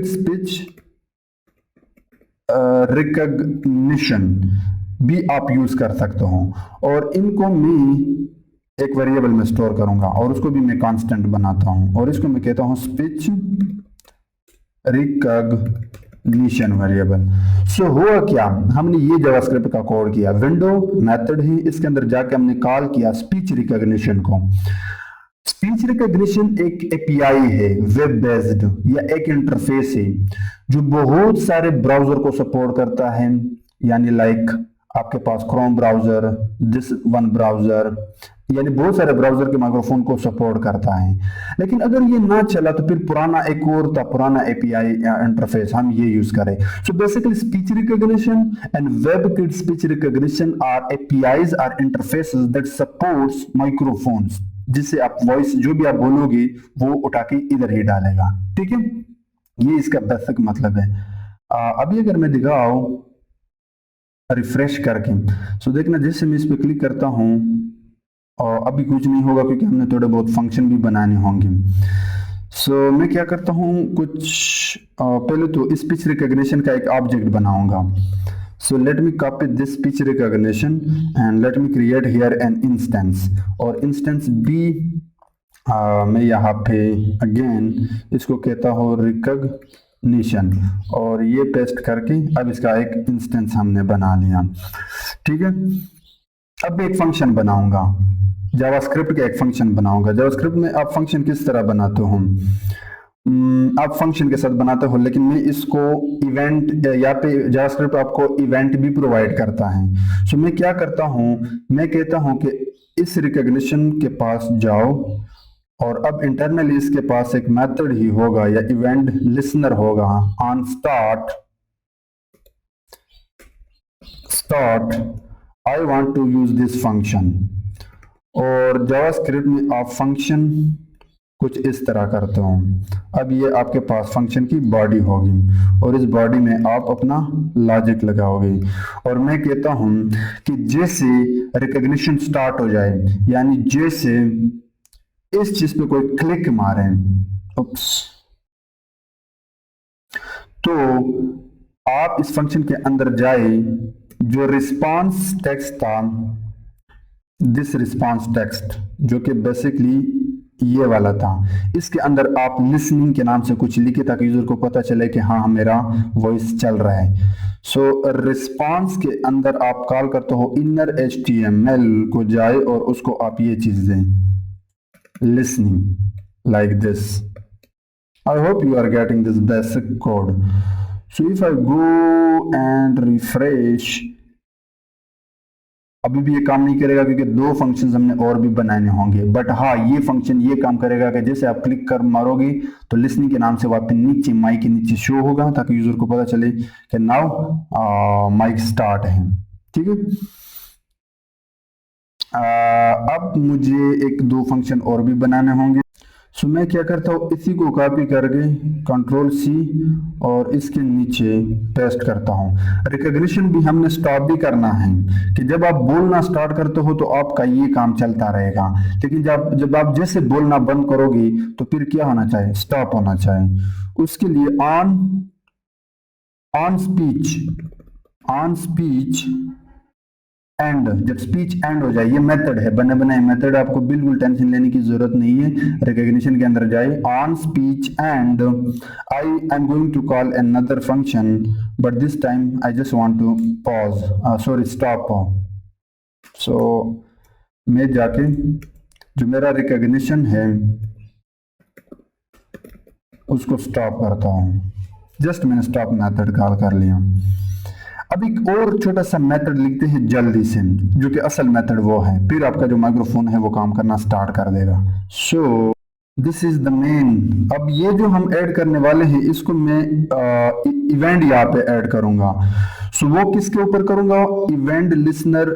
speech recognition भी आप यूज कर सकते हो। और इनको मैं एक वेरिएबल में स्टोर करूंगा और उसको भी मैं कांस्टेंट बनाता हूं, और इसको मैं कहता हूं स्पीच रिकॉग्निशन वेरिएबल। सो हुआ क्या, हमने ये जावास्क्रिप्ट का कोड किया, विंडो मेथड है, इसके अंदर जाके हमने कॉल किया स्पीच रिकॉग्निशन को। स्पीच रिकॉग्निशन एक एपीआई है, वेब बेस्ड, या एक इंटरफेस है जो बहुत सारे ब्राउजर को सपोर्ट करता है, यानी लाइक आपके पास Chrome browser, this one browser, यानी बहुत सारे ब्राउजर के माइक्रोफोन को सपोर्ट करता है। लेकिन अगर ये ना चला तो फिर पुराना एक और था, पुराना एपीआई इंटरफेस, हम ये यूज करें। So basically speech recognition and webkit speech recognition are APIs, are interfaces that supports microphones, जिससे आप वॉइस जो भी आप बोलोगे वो उठा के इधर ही डालेगा, ठीक है। ये इसका बेसिक मतलब है। अभी अगर मैं दिखाऊं रिफ्रेश करके, सो देखना जैसे मैं इस पे क्लिक करता हूं और अभी कुछ नहीं होगा क्योंकि हमने थोड़े बहुत फंक्शन भी बनाने होंगे। सो मैं क्या करता हूं, कुछ पहले तो स्पीच रिकॉग्निशन का एक ऑब्जेक्ट बनाऊंगा। सो let me copy this speech recognition and let me create here an instance, और इंस्टेंस बी मैं यहाँ पे अगेन इसको कहता हूँ रिकॉग्निशन, और ये पेस्ट करके अब इसका एक इंस्टेंस हमने बना लिया, ठीक है। अब एक फंक्शन बनाऊंगा, जावास्क्रिप्ट का एक फंक्शन बनाऊंगा। जावास्क्रिप्ट में आप फंक्शन किस तरह बनाते हो, आप फंक्शन के साथ बनाते हो, लेकिन मैं इसको इवेंट, यहाँ पे जावास्क्रिप्ट आपको इवेंट भी प्रोवाइड करता है। सो मैं क्या करता हूँ, मैं कहता हूँ कि इस रिकॉग्निशन के पास जाओ, और अब इंटरनली इसके पास एक मेथड ही होगा या इवेंट लिसनर होगा on start I want to use this function. और जावास्क्रिप्ट में आप फंक्शन कुछ इस तरह करते हो। अब ये आपके पास फंक्शन की बॉडी होगी, और इस बॉडी में आप अपना लॉजिक लगाओगे, और मैं कहता हूं कि जैसे रिकॉग्निशन स्टार्ट हो जाए, यानी जैसे इस चीज पे कोई क्लिक मारे, तो आप इस फंक्शन के अंदर जाए, जो रिस्पांस टेक्स्ट था, दिस रिस्पांस टेक्स्ट, जो कि बेसिकली ये वाला था, इसके अंदर आप लिसनिंग के नाम से कुछ लिखे ताकि यूजर को पता चले कि हाँ मेरा वॉइस चल रहा है। सो रिस्पांस के अंदर आप कॉल करते हो इनर HTML को जाए और उसको आप ये चीज दें, listening like this, I hope you are getting this basic code. So if I go and refresh, अभी भी ये काम नहीं करेगा क्योंकि दो फंक्शंस हमने और भी बनाने होंगे, बट हाँ ये फंक्शन ये काम करेगा कि जैसे आप क्लिक कर मारोगे तो लिसनिंग के नाम से वापस नीचे माइक के नीचे शो होगा ताकि यूजर को पता चले कि नाउ माइक स्टार्ट है। ठीक है, अब मुझे एक दो फंक्शन और भी बनाने होंगे। सो मैं क्या करता हूँ, इसी को कॉपी करके कंट्रोल सी और इसके नीचे पेस्ट करता हूँ। रिकॉग्निशन भी हमने स्टॉप भी करना है कि जब आप बोलना स्टार्ट करते हो तो आपका ये काम चलता रहेगा, लेकिन जब आप जैसे बोलना बंद करोगे तो फिर क्या होना चाहिए, स्टॉप होना चाहिए। उसके लिए ऑन स्पीच एंड, जब स्पीच एंड हो जाए, ये मेथड है, बने बनाए मेथड, आपको बिल्कुल टेंशन लेने की जरूरत नहीं है। रिकॉग्निशन के अंदर जाए, on speech and I am going to call another function but this time I just want to pause sorry stop. So मैं जाके जो मेरा रिकॉग्निशन है उसको स्टॉप करता हूँ। जस्ट मैंने स्टॉप मेथड कॉल कर लिया। अब एक और छोटा सा मेथड लिखते हैं जल्दी से, जो कि असल मेथड वो है, फिर आपका जो माइक्रोफोन है वो काम करना स्टार्ट कर देगा। So this is the main. अब ये जो हम ऐड करने वाले हैं इसको मैं इवेंट यहाँ पे ऐड करूंगा। सो वो किसके ऊपर करूंगा, इवेंट लिसनर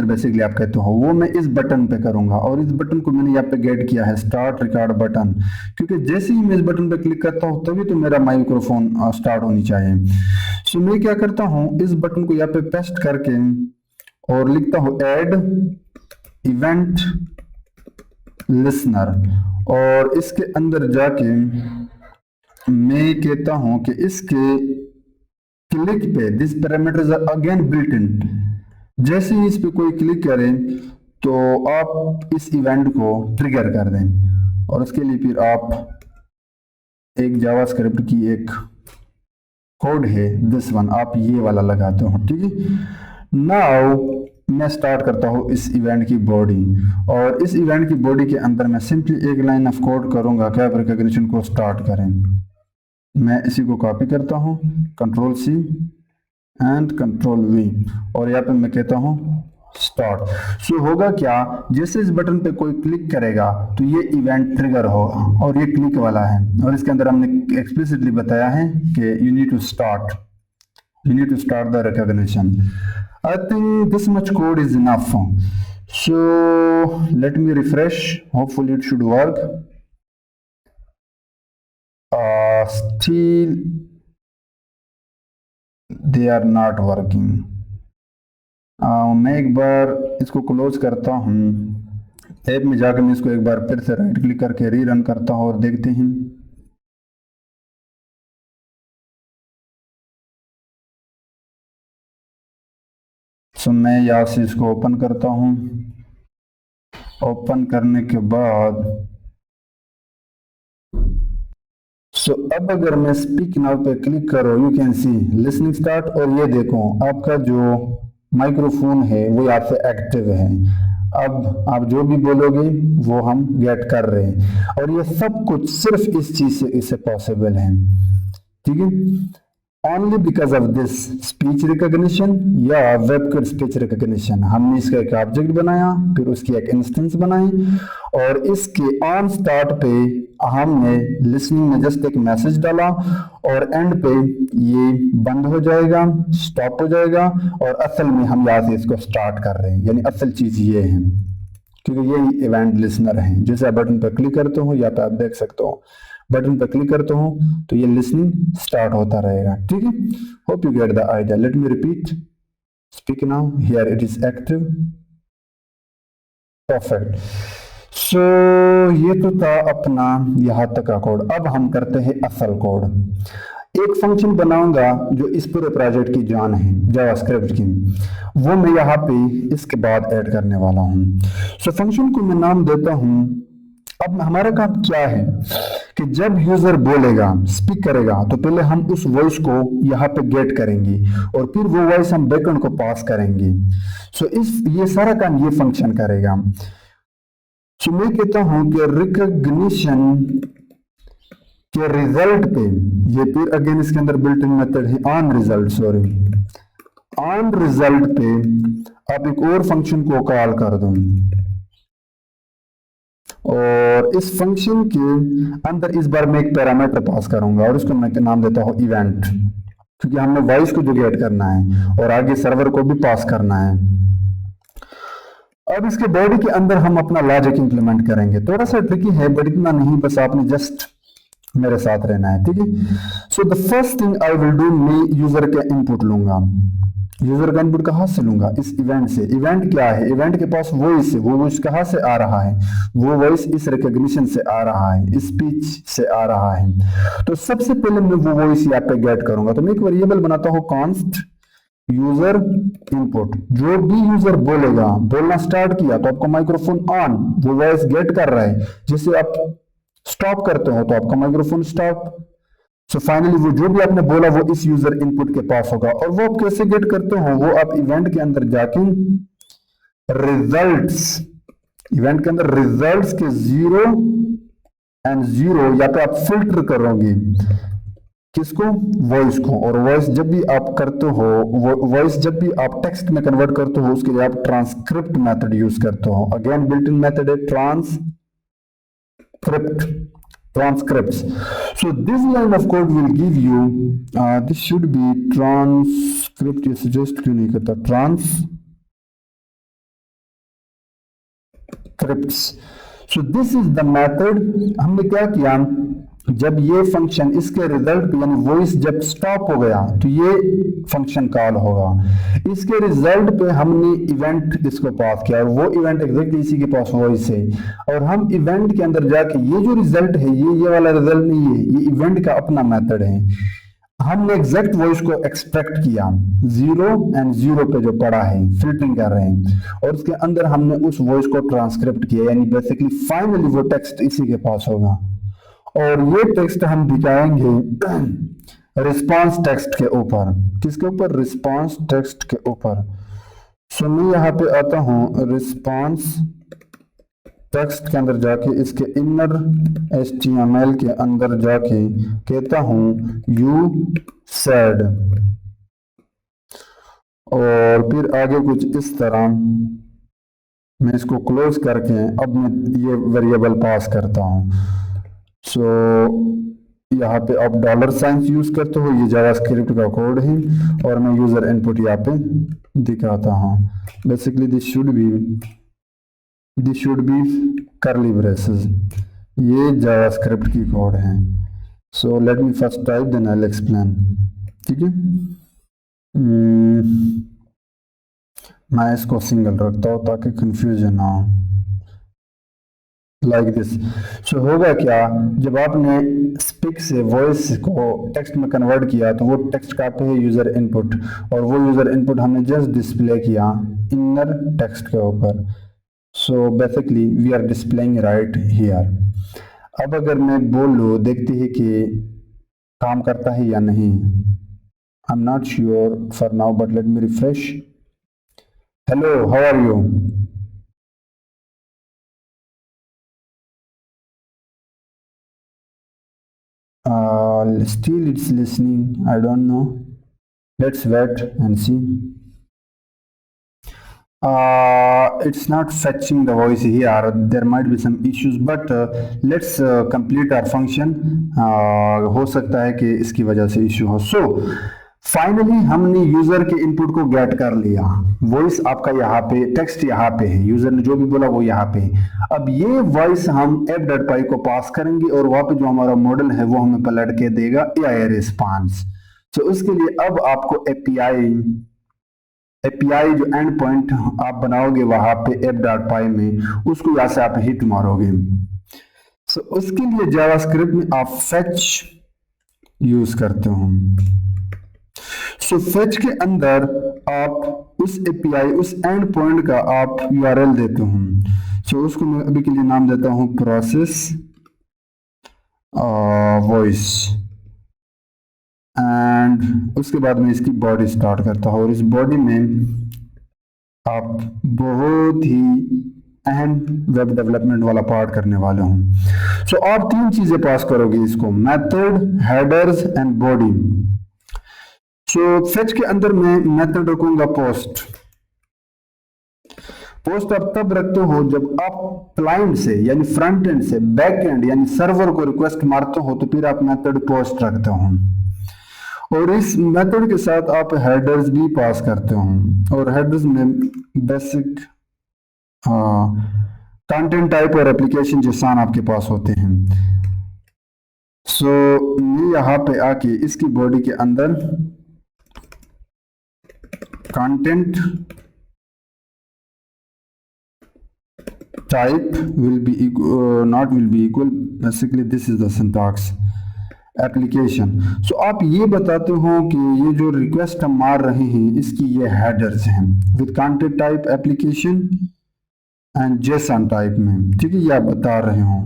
बेसिकली आप कहते हो, वो मैं इस बटन पे करूंगा और इस बटन को मैंने यहाँ पे गेट किया है स्टार्ट रिकॉर्ड बटन, क्योंकि जैसे ही मैं इस बटन पे क्लिक करता हूँ तभी तो मेरा माइक्रोफोन स्टार्ट होनी चाहिए। सो मैं क्या करता हूँ, इस बटन को यहाँ पे पेस्ट करके और लिखता हूँ ऐड इवेंट लिसनर, और इसके अंदर जाके मैं कहता हूं कि इसके क्लिक पे this parameters are again built in, जैसे ही इस पे कोई क्लिक करें तो आप इस इवेंट को ट्रिगर कर दें, और उसके लिए फिर आप एक जावास्क्रिप्ट की एक कोड है दिस वन, आप ये वाला लगाते हो। ठीक है, नाउ मैं स्टार्ट करता हूँ इस इवेंट की बॉडी, और इस इवेंट की बॉडी के अंदर मैं सिंपली एक लाइन ऑफ कोड करूंगा कि आप रिकॉग्निशन को स्टार्ट करें। मैं इसी को कॉपी करता हूँ, control C and control V, और यहाँ पे मैं कहता हूँ स्टार्ट। सो होगा क्या, जैसे इस बटन पे कोई क्लिक करेगा तो ये इवेंट ट्रिगर होगा, और ये क्लिक वाला है, और इसके अंदर हमने एक्सप्लिसिटली बताया है कि you need to start the recognition. I think this much code is enough. So let me refresh. Hopefully it should work. Still they are not working. मैं एक बार इसको क्लोज करता हूँ, ऐप में जाकर मैं इसको एक बार फिर से राइट क्लिक करके रीरन करता हूँ और देखते हैं। सो मैं यहाँ से इसको ओपन करता हूँ। ओपन करने के बाद अब अगर मैं स्पीक नाउ पे क्लिक करो, you can see listening start, और ये देखो आपका जो माइक्रोफोन है वो यहाँ पे एक्टिव है। अब आप जो भी बोलोगे वो हम गेट कर रहे हैं, और ये सब कुछ सिर्फ इस चीज से इसे पॉसिबल है। ठीक है, only because of this speech recognition या वेबकट स्पीच रिकॉग्निशन। हमने इसका एक ऑब्जेक्ट बनाया, फिर उसकी एक इंस्टेंस बनाई, और इसके ऑन स्टार्ट पे हमने लिसनिंग में जस्ट एक मैसेज डाला, और एंड पे ये बंद हो जाएगा, स्टॉप हो जाएगा, और असल में हम यहाँ से इसको स्टार्ट कर रहे हैं। यानी असल चीज ये है, क्योंकि ये इवेंट लिसनर है। जैसे आप बटन पर क्लिक करते हो, या तो आप देख सकते हो बटन पर क्लिक करते हो तो ये लिसनिंग स्टार्ट होता रहेगा। ठीक है, hope you get the idea. Let me repeat, speak now, here it is active, perfect. So ये तो था अपना यहाँ तक का कोड। अब हम करते हैं असल कोड। एक फंक्शन बनाऊंगा जो इस पूरे प्रोजेक्ट की जान है, जावास्क्रिप्ट की, वो मैं यहाँ पे इसके बाद ऐड करने वाला हूँ। सो फंक्शन को मैं नाम देता हूँ। अब हमारा काम क्या है कि जब यूजर बोलेगा, स्पीक करेगा, तो पहले हम उस वॉइस को यहाँ पे गेट करेंगे, और फिर वो वॉइस हम बैकएंड को पास करेंगे। सो ये सारा काम ये फंक्शन करेगा। सो मैं कहता हूं कि रिकॉग्निशन कि रिजल्ट पे, ये फिर अगेन इसके अंदर बिल्ट इन मेथड है on result, sorry, on result पे आप एक और फंक्शन को कॉल कर दो और इस फंक्शन के अंदर इस बार मैं एक पैरामीटर पास करूंगा और उसको मैं नाम देता हूं इवेंट, क्योंकि हमने वॉइस को जो गेट करना है और आगे सर्वर को भी पास करना है। अब इसके बॉडी के अंदर हम अपना लॉजिक इंप्लीमेंट करेंगे, थोड़ा सा ट्रिकी है बट इतना नहीं, बस आपने जस्ट मेरे साथ रहना है, ठीक है। So the first thing I will do, मैं यूजर का इनपुट लूंगा। यूजर का इनपुट कहां से लूंगा? इस इवेंट से। इवेंट क्या है? इवेंट के पास वॉइस है, वो वॉइस कहां से आ रहा है? वो वॉइस इस रिकॉग्निशन से आ रहा है, स्पीच से आ रहा है। तो सबसे पहले मैं वो वॉइस यहाँ पे गेट करूंगा, तो मैं एक वेरिएबल बनाता हूं कॉन्स्ट यूजर इनपुट। जो भी यूजर बोलेगा, बोलना स्टार्ट किया तो आपका माइक्रोफोन ऑन, वो वॉइस गेट कर रहा है। जैसे आप स्टॉप करते हो तो आपका माइक्रोफोन स्टॉप। सो फाइनली वो जो भी आपने बोला वो इस यूजर इनपुट के पास होगा। और वो आप कैसे गेट करते हो? वो आप इवेंट के अंदर जाके रिजल्ट्स, इवेंट के अंदर रिजल्ट्स के 0 एंड 0 या तो आप फिल्टर करोगे किसको? वॉइस को। और वॉइस जब भी आप करते हो, वॉइस जब भी आप टेक्स्ट में कन्वर्ट करते हो उसके लिए आप ट्रांसक्रिप्ट मेथड यूज करते हो। अगेन बिल्ट इन मेथड है transcripts. So this line of code will give you this should be transcript, ये suggest क्यों नहीं करता? transcripts. So this is the method। हमने क्या किया, जब ये फंक्शन इसके रिजल्ट पे यानी वॉइस जब स्टॉप हो गया तो ये फंक्शन कॉल होगा। इसके रिजल्ट पे हमने इवेंट इसको पास किया और वो इवेंट एग्जैक्टली इसी के पास वॉइस है। और हम इवेंट के अंदर जाके ये जो रिजल्ट है ये वाला रिजल्ट नहीं है, ये इवेंट का अपना मेथड है। हमने एग्जैक्ट वॉइस को एक्सट्रैक्ट किया 0 एंड 0 पे जो पड़ा है, फिल्टरिंग कर रहे हैं, और उसके अंदर हमने उस वॉइस को ट्रांसक्रिप्ट किया, यानी बेसिकली फाइनली वो टेक्स्ट इसी के पास होगा। और ये टेक्स्ट हम दिखाएंगे रिस्पांस टेक्स्ट के ऊपर। किसके ऊपर? रिस्पांस टेक्स्ट के ऊपर। सो मैं यहाँ पे आता हूँ रिस्पांस टेक्स्ट के अंदर जाके इसके इनर HTML के अंदर जाके कहता हूँ यू सेड, और फिर आगे कुछ इस तरह मैं इसको क्लोज करके अब मैं ये वेरिएबल पास करता हूँ। सो यहाँ पे आप $साइन यूज करते हो, ये जावास्क्रिप्ट का कोड है और मैं यूजर इनपुट यहाँ पे दिखाता हूँ। Basically this should be curly braces, ये जावास्क्रिप्ट की कोड है। So let me first type then I will explain, ठीक है। मैं इसको सिंगल रखता हूँ ताकि कंफ्यूजन ना हो, लाइक दिस। सो होगा क्या, जब आपने स्पीक से वॉइस को टेक्स्ट में कन्वर्ट किया तो वो टेक्स्ट का पे है यूजर इनपुट, और वो यूजर इनपुट हमने जस्ट डिस्प्ले किया इनर टेक्स्ट के ऊपर। So basically we are displaying right here. अब अगर मैं बोलूँ, देखते हैं कि काम करता है या नहीं। I am not sure for now but let me refresh. Hello, how are you? Still it's listening, I don't know, let's wait and see. It's not fetching the voice here, there might be some issues, but let's complete our function. हो सकता है कि इसकी वजह से issue हो। So finally हमने user के इनपुट को गेट कर लिया, वॉइस आपका यहाँ पे, टेक्स्ट यहाँ पे है, यूजर ने जो भी बोला वो यहाँ पे है। अब ये वॉइस हम app.py को पास करेंगे और वहां पे जो हमारा मॉडल है वो हमें पलट के देगा AI रिस्पांस। तो उसके लिए अब आपको एपीआई जो एंड पॉइंट आप बनाओगे वहां पे app.py में, उसको यहाँ से आप हिट मारोगे। सो उसके लिए जावास्क्रिप्ट में आप फेच यूज करते हो। सो फेच के अंदर आप उस एपीआई, उस एंड पॉइंट का आप URL देते हो। सो उसको मैं अभी के लिए नाम देता हूं प्रोसेस वॉइस, एंड उसके बाद मैं इसकी बॉडी स्टार्ट करता हूं। और इस बॉडी में आप बहुत ही अहम वेब डेवलपमेंट वाला पार्ट करने वाले हूँ। सो आप 3 चीजें पास करोगे इसको, method, headers and body. So fetch के अंदर मैं मेथड रखूंगा पोस्ट। पोस्ट आप तब रखते हो जब आप क्लाइंट से यानी फ्रंट एंड से बैक एंड यानी सर्वर को रिक्वेस्ट मारते हो, तो फिर आप मेथड पोस्ट रखते हो। और इस मेथड के साथ आप हेडर्स भी पास करते हो, और हेडर्स में बेसिक कंटेंट टाइप और एप्लीकेशन जैसा आपके पास होते हैं। सो मैं यहाँ पे आके इसकी बॉडी के अंदर content type will be not will be equal, basically this is the syntax application. So आप ये बताते हो कि ये जो रिक्वेस्ट हम मार रहे हैं इसकी ये हेडर्स हैं with content type application and Jason type में, ठीक है, ये आप बता रहे हो।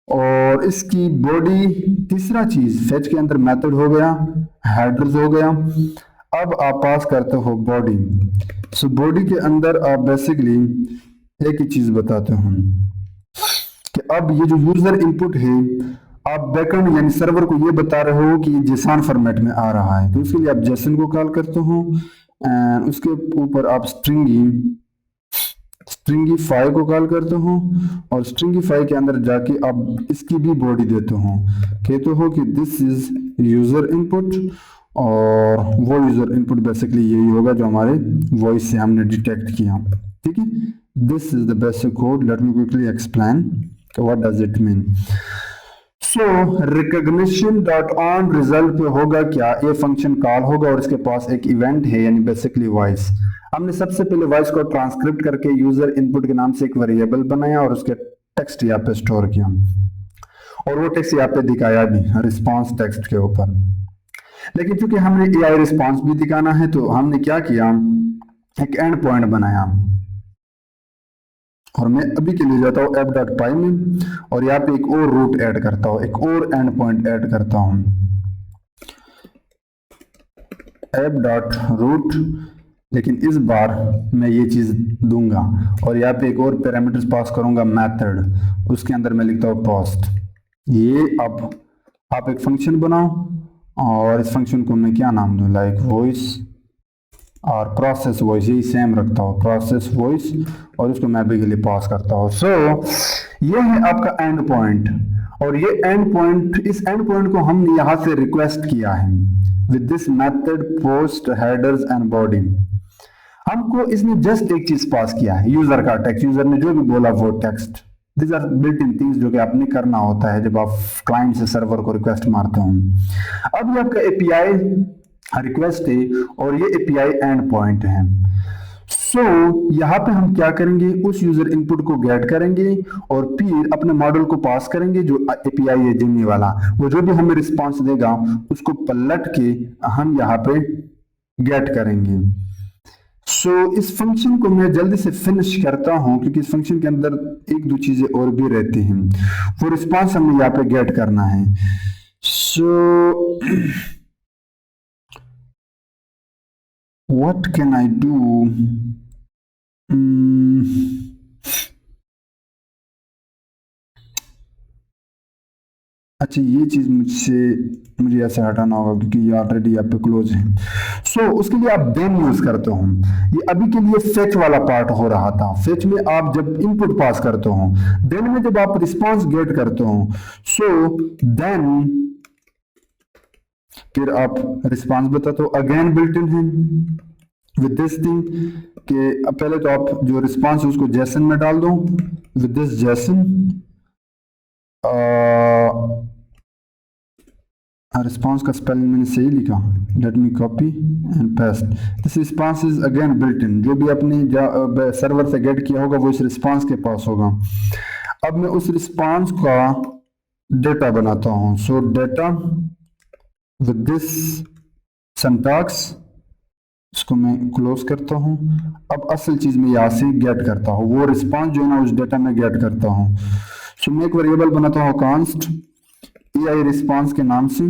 और इसकी बॉडी, तीसरा चीज फेच के अंदर मेथड हो गया, हेडर्स हो गया। अब आप पास करते हो बॉडी। सो बॉडी के अंदर आप बेसिकली एक ही चीज बताते हो कि अब ये जो यूजर इनपुट है आप बैकएंड यानी सर्वर को ये बता रहे हो कि जेसन फॉर्मेट में आ रहा है, तो उसके लिए आप जेसन को कॉल करते हो एंड उसके ऊपर आप स्ट्रिंगीफाई को कॉल करते हो, और स्ट्रिंगीफाई के अंदर जाके आप इसकी भी बॉडी देते हो, कहते हो कि दिस इज यूजर इनपुट, और वो यूजर इनपुट बेसिकली यही होगा जो हमारे वॉइस से हमने डिटेक्ट किया, ठीक है। This is the basic code, late me quickly explain what does it mean. So recognition dot on result पे होगा क्या, ये फंक्शन कॉल होगा और इसके पास एक इवेंट है यानी बेसिकली वॉइस। हमने सबसे पहले वॉइस को ट्रांसक्रिप्ट करके यूजर इनपुट के नाम से एक वेरिएबल बनाया और उसके टेक्स्ट यहाँ पे स्टोर किया, और वो टेक्स्ट यहाँ पे दिखाया भी रिस्पॉन्स टेक्स्ट के ऊपर। लेकिन चूंकि हमने एआई रिस्पॉन्स भी दिखाना है तो हमने क्या किया, एक एंड पॉइंट बनाया, और मैं अभी के लिए जाता हूँ app.py में और यहाँ पे एक और रूट ऐड करता हूँ, एक और एंड पॉइंट ऐड करता हूँ app.root, लेकिन इस बार मैं ये चीज दूंगा और यहाँ पे एक और पैरामीटर्स पास करूंगा मेथड, उसके अंदर मैं लिखता हूँ पोस्ट। ये अब आप एक फंक्शन बनाओ और इस फंक्शन को मैं क्या नाम दूं, लाइक वॉइस और प्रोसेस वॉइस, यही सेम रखता हूँ प्रोसेस वॉइस, और इसको मैं अभी के लिए पास करता हूँ। सो ये है आपका एंड पॉइंट, और ये एंड पॉइंट, इस एंड पॉइंट को हमने यहाँ से रिक्वेस्ट किया है with this method post headers and body. हमको इसने जस्ट एक चीज पास किया है, यूजर का टेक्स्ट, यूजर ने जो भी बोला वो text. These are built in things जो कि आपने करना होता है जब आप क्लाइंट से सर्वर को रिक्वेस्ट मारते हो। अब ये आपका एपीआई रिक्वेस्ट है और ये एपीआई एंड पॉइंट है। सो यहाँ पे हम क्या करेंगे, उस यूजर इनपुट को गेट करेंगे और फिर अपने मॉडल को पास करेंगे जो एपीआई है जिम्मी वाला, वो जो भी हमें रिस्पॉन्स देगा उसको पलट के हम यहाँ पे गेट करेंगे। सो इस फंक्शन को मैं जल्दी से फिनिश करता हूं क्योंकि इस फंक्शन के अंदर एक दो चीजें और भी रहती हैं, वो रिस्पॉन्स हमें यहाँ पे गेट करना है। So what can I do, अच्छा ये चीज मुझे ऐसे हटाना होगा क्योंकि ये ऑलरेडी यहाँ पे क्लोज है। सो उसके लिए आप देन यूज करते हो, ये अभी के लिए फेच वाला पार्ट हो रहा था। फेच में आप जब इनपुट पास करते हो, देन में जब आप रिस्पांस गेट करते हो, सो देन फिर आप रिस्पांस बताते हो। अगेन बिल्ट इन है विद दिस थिंग कि पहले तो आप जो रिस्पांस है उसको जेसन में डाल दो विद दिस जेसन। रिस्पॉन्स का स्पेलिंग मैंने सही लिखा, late me copy and paste. This response is again built इन, जो भी आपने सर्वर से गेट किया होगा वो इस रिस्पॉन्स के पास होगा। अब मैं उस रिस्पॉन्स का डेटा बनाता हूँ। सो डेटा विद दिस सिंटैक्स, इसको मैं क्लोज करता हूँ। अब असल चीज में यहाँ से गेट करता हूँ, वो रिस्पॉन्स जो है ना उस डेटा में गेट करता हूँ। सो मैं एक वेरिएबल बनाता हूँ कांस्ट एआई रिस्पांस के नाम से,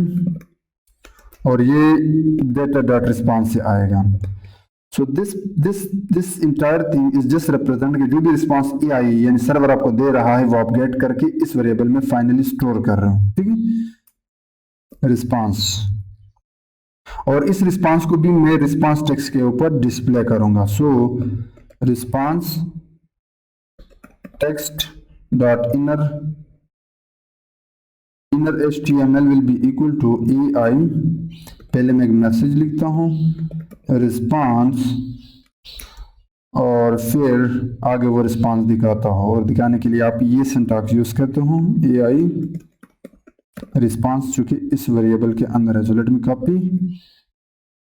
और ये डेटा डॉट रिस्पांस से आएगा। So this entire thing is just represent कि जो भी रिस्पांस एआई यानी सर्वर आपको दे रहा है वो आप गेट करके इस वेरिएबल में फाइनली स्टोर कर रहे हो, ठीक है, रिस्पांस। और इस रिस्पांस को भी मैं रिस्पांस टेक्स्ट के ऊपर डिस्प्ले करूंगा। So response text dot inner HTML will be equal to AI, पहले मैं एक मैसेज लिखता हूं रिस्पांस और फिर आगे वो रिस्पांस दिखाता हूं, और दिखाने के लिए आप ये सिंटैक्स यूज करते हो AI रिस्पांस, चूंकि इस वेरिएबल के अंदर है। So let me copy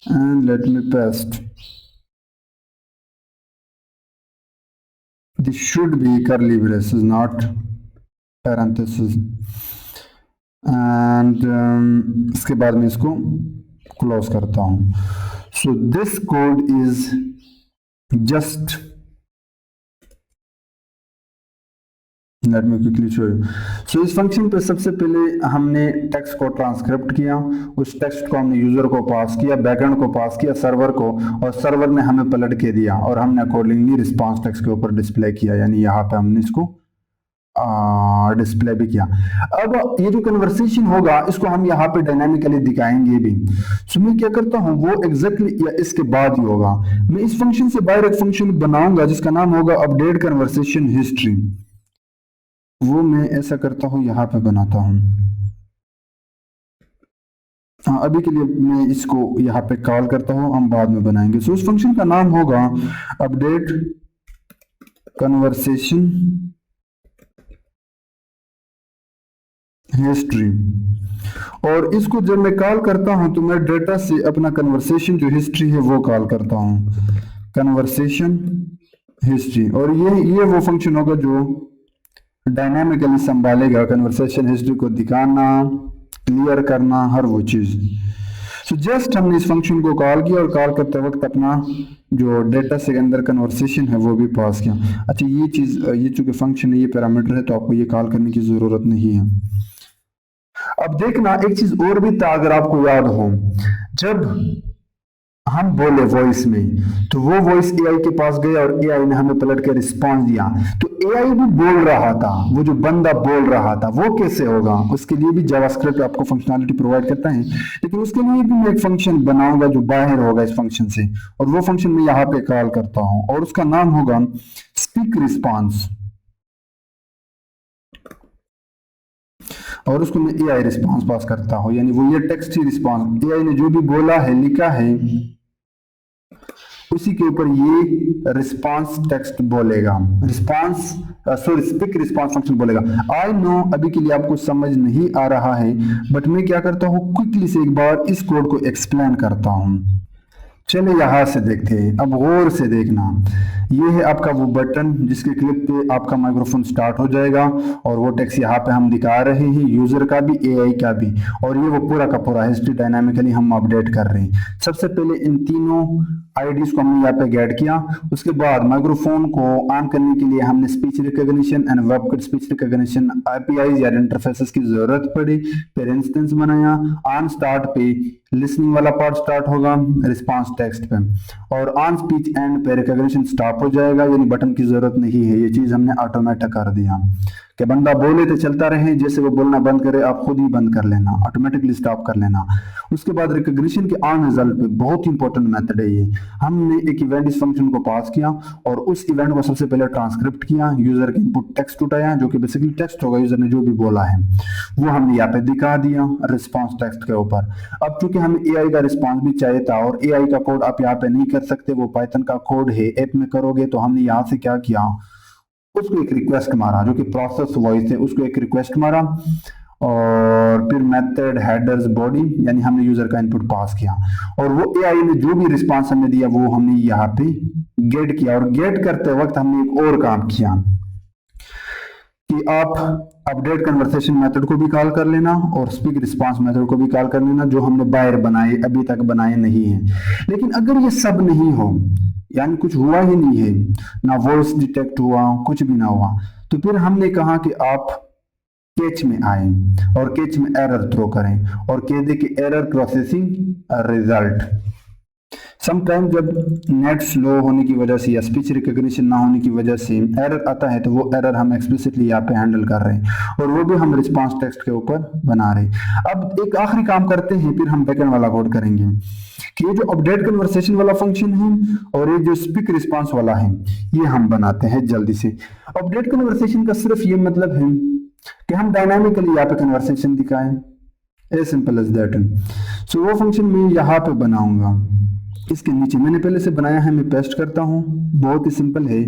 and let me paste, this should be curly braces not parenthesis, and इसके बाद मैं इसको क्लोज करता हूं। So this code is just, let me quickly show you. So इस फंक्शन पे सबसे पहले हमने टेक्स्ट को ट्रांसक्रिप्ट किया, उस टेक्स्ट को हमने यूजर को पास किया, बैकएंड को पास किया सर्वर को, और सर्वर ने हमें पलट के दिया और हमने अकॉर्डिंगली रिस्पांस टेक्स्ट के ऊपर डिस्प्ले किया, यानी यहाँ पे हमने इसको डिस्प्ले भी किया। अब ये जो कन्वर्सेशन होगा इसको हम यहाँ पे डायनामिकली दिखाएंगे भी। सो मैं क्या करता हूँ वो एग्जैक्टली इसके बाद ही होगा। मैं इस फंक्शन से बाहर एक फंक्शन बनाऊंगा जिसका नाम होगा अपडेट कन्वर्सेशन हिस्ट्री, वो मैं ऐसा करता हूँ यहाँ पे बनाता हूँ। हाँ, अभी के लिए मैं इसको यहाँ पे कॉल करता हूँ, हम बाद में बनाएंगे। सो उस फंक्शन का नाम होगा अपडेट कन्वर्सेशन हिस्ट्री, और इसको जब मैं कॉल करता हूं तो मैं डेटा से अपना कन्वर्सेशन जो हिस्ट्री है वो कॉल करता हूं, कन्वर्सेशन हिस्ट्री। और ये वो फंक्शन होगा जो डायनामिकली संभालेगा कन्वर्सेशन हिस्ट्री को दिखाना, क्लियर करना, हर वो चीज। सो जस्ट हमने इस फंक्शन को कॉल किया और कॉल करते वक्त अपना जो डेटा से अंदर कन्वर्सेशन है वो भी पास किया। अच्छा, ये चीज, ये चूंकि फंक्शन है, ये पैरामीटर है, तो आपको ये कॉल करने की जरूरत नहीं है। अब देखना एक चीज और भी था, अगर आपको याद हो, जब हम बोले वॉइस में तो वो वॉइस एआई के पास गया और एआई ने हमें पलट के रिस्पॉन्स दिया, तो एआई भी बोल रहा था, वो जो बंदा बोल रहा था वो कैसे होगा, उसके लिए भी जावास्क्रिप्ट आपको फंक्शनैलिटी प्रोवाइड करता है, लेकिन उसके लिए भी मैं एक फंक्शन बनाऊंगा जो बाहर होगा इस फंक्शन से, और वो फंक्शन मैं यहाँ पे कॉल करता हूं और उसका नाम होगा स्पीक रिस्पॉन्स, और उसको मैं एआई रिस्पॉन्स पास करता हूं, यानी वो ये टेक्स्ट ही रिस्पॉन्स, एआई ने जो भी बोला है, लिखा है, उसी के ऊपर ये रिस्पॉन्स टेक्स्ट बोलेगा, response sorry speak response function बोलेगा। आई नो अभी के लिए आपको समझ नहीं आ रहा है, बट मैं क्या करता हूं क्विकली से एक बार इस कोड को एक्सप्लेन करता हूं। चले यहां से देखते हैं, अब गौर से देखना, ये है आपका वो बटन जिसके क्लिक पे आपका माइक्रोफोन स्टार्ट हो जाएगा, और वो टेक्स्ट यहाँ पे हम दिखा रहे हैं, यूजर का भी एआई का भी, और ये वो पूरा का पूरा हिस्ट्री डायनामिकली हम अपडेट कर रहे हैं। सबसे पहले इन तीनों आईडीज को हमने यहाँ पे गेट किया, उसके बाद माइक्रोफोन को ऑन करने के लिए हमने speech recognition and web speech recognition APIs या इंटरफेसेस की जरूरत पड़ी, फिर इंस्टेंस बनाया, ऑन स्टार्ट पे लिसनिंग वाला पार्ट स्टार्ट होगा रिस्पांस टेक्स्ट पे, और ऑन स्पीच एंड पे रिकॉग्निशन स्टॉप हो जाएगा, यानी बटन की जरूरत नहीं है, ये चीज हमने ऑटोमेटिक कर दिया कि बंदा बोले तो चलता रहे, जैसे वो बोलना बंद करे आप खुद ही बंद कर लेना, ऑटोमेटिकली स्टॉप कर लेना। उसके बाद रिकॉग्निशन के ऑन रिजल्ट पे बहुत इंपॉर्टेंट मेथड है ये, हमने एक इवेंट इस फंक्शन को पास किया और उस इवेंट को सबसे पहले ट्रांसक्रिप्ट किया, यूजर के इनपुट टेक्स्ट उठाया जो कि बेसिकली टेक्स्ट होगा, यूजर ने जो भी बोला है वो हमने यहाँ पे दिखा दिया रिस्पॉन्स टेक्स्ट के ऊपर। अब चूंकि हमें एआई का रिस्पॉन्स भी चाहिए था, और एआई का कोड आप यहाँ पे नहीं कर सकते, वो पाइथन का कोड है, ऐप में करोगे, तो हमने यहाँ से क्या किया, उसको एक रिक्वेस्ट मारा जो कि प्रोसेस वॉइस है, उसको एक रिक्वेस्ट मारा, और फिर मेथड हेडर्स बॉडी, यानी हमने यूजर का इनपुट पास किया, और वो एआई ने जो भी रिस्पांस हमें दिया वो हमने यहाँ पे गेट किया। और गेट करते वक्त हमने एक और काम किया कि आप अपडेट कन्वर्सेशन मेथड को भी कॉल कर लेना और स्पीक रिस्पांस मेथड को भी कॉल कर लेना, जो हमने बाहर बनाए, अभी तक बनाए नहीं है। लेकिन अगर ये सब नहीं हो, यानी कुछ हुआ ही नहीं है, ना वॉइस डिटेक्ट हुआ, कुछ भी ना हुआ, तो फिर हमने कहा कि आप कैच में आए और कैच में एरर थ्रो करें और कह दे कि एरर प्रोसेसिंग रिजल्ट। समटाइम जब नेट स्लो होने की वजह से या स्पीच रिकॉग्निशन ना होने की वजह से एरर आता है, तो वो एरर हम एक्सप्लिसिटली यहाँ पे हैंडल कर रहे हैं और वो भी हम रिस्पांस टेक्स्ट के ऊपर बना रहे हैं। अब एक आखिरी काम करते हैं, फिर हम बैकएंड वाला कोड करेंगे कि ये जो अपडेट कन्वर्सेशन वाला फंक्शन है और ये जो स्पीक रिस्पांस वाला है, ये हम बनाते हैं जल्दी से। अपडेट कन्वर्सेशन का सिर्फ ये मतलब है कि हम डायनामिकली यहाँ पे कन्वर्सेशन दिखाएं, एज सिंपल एज दैट। सो वो फंक्शन मैं यहाँ पे बनाऊंगा, इसके नीचे मैंने पहले से बनाया है, मैं पेस्ट करता हूं। बहुत ही सिंपल है,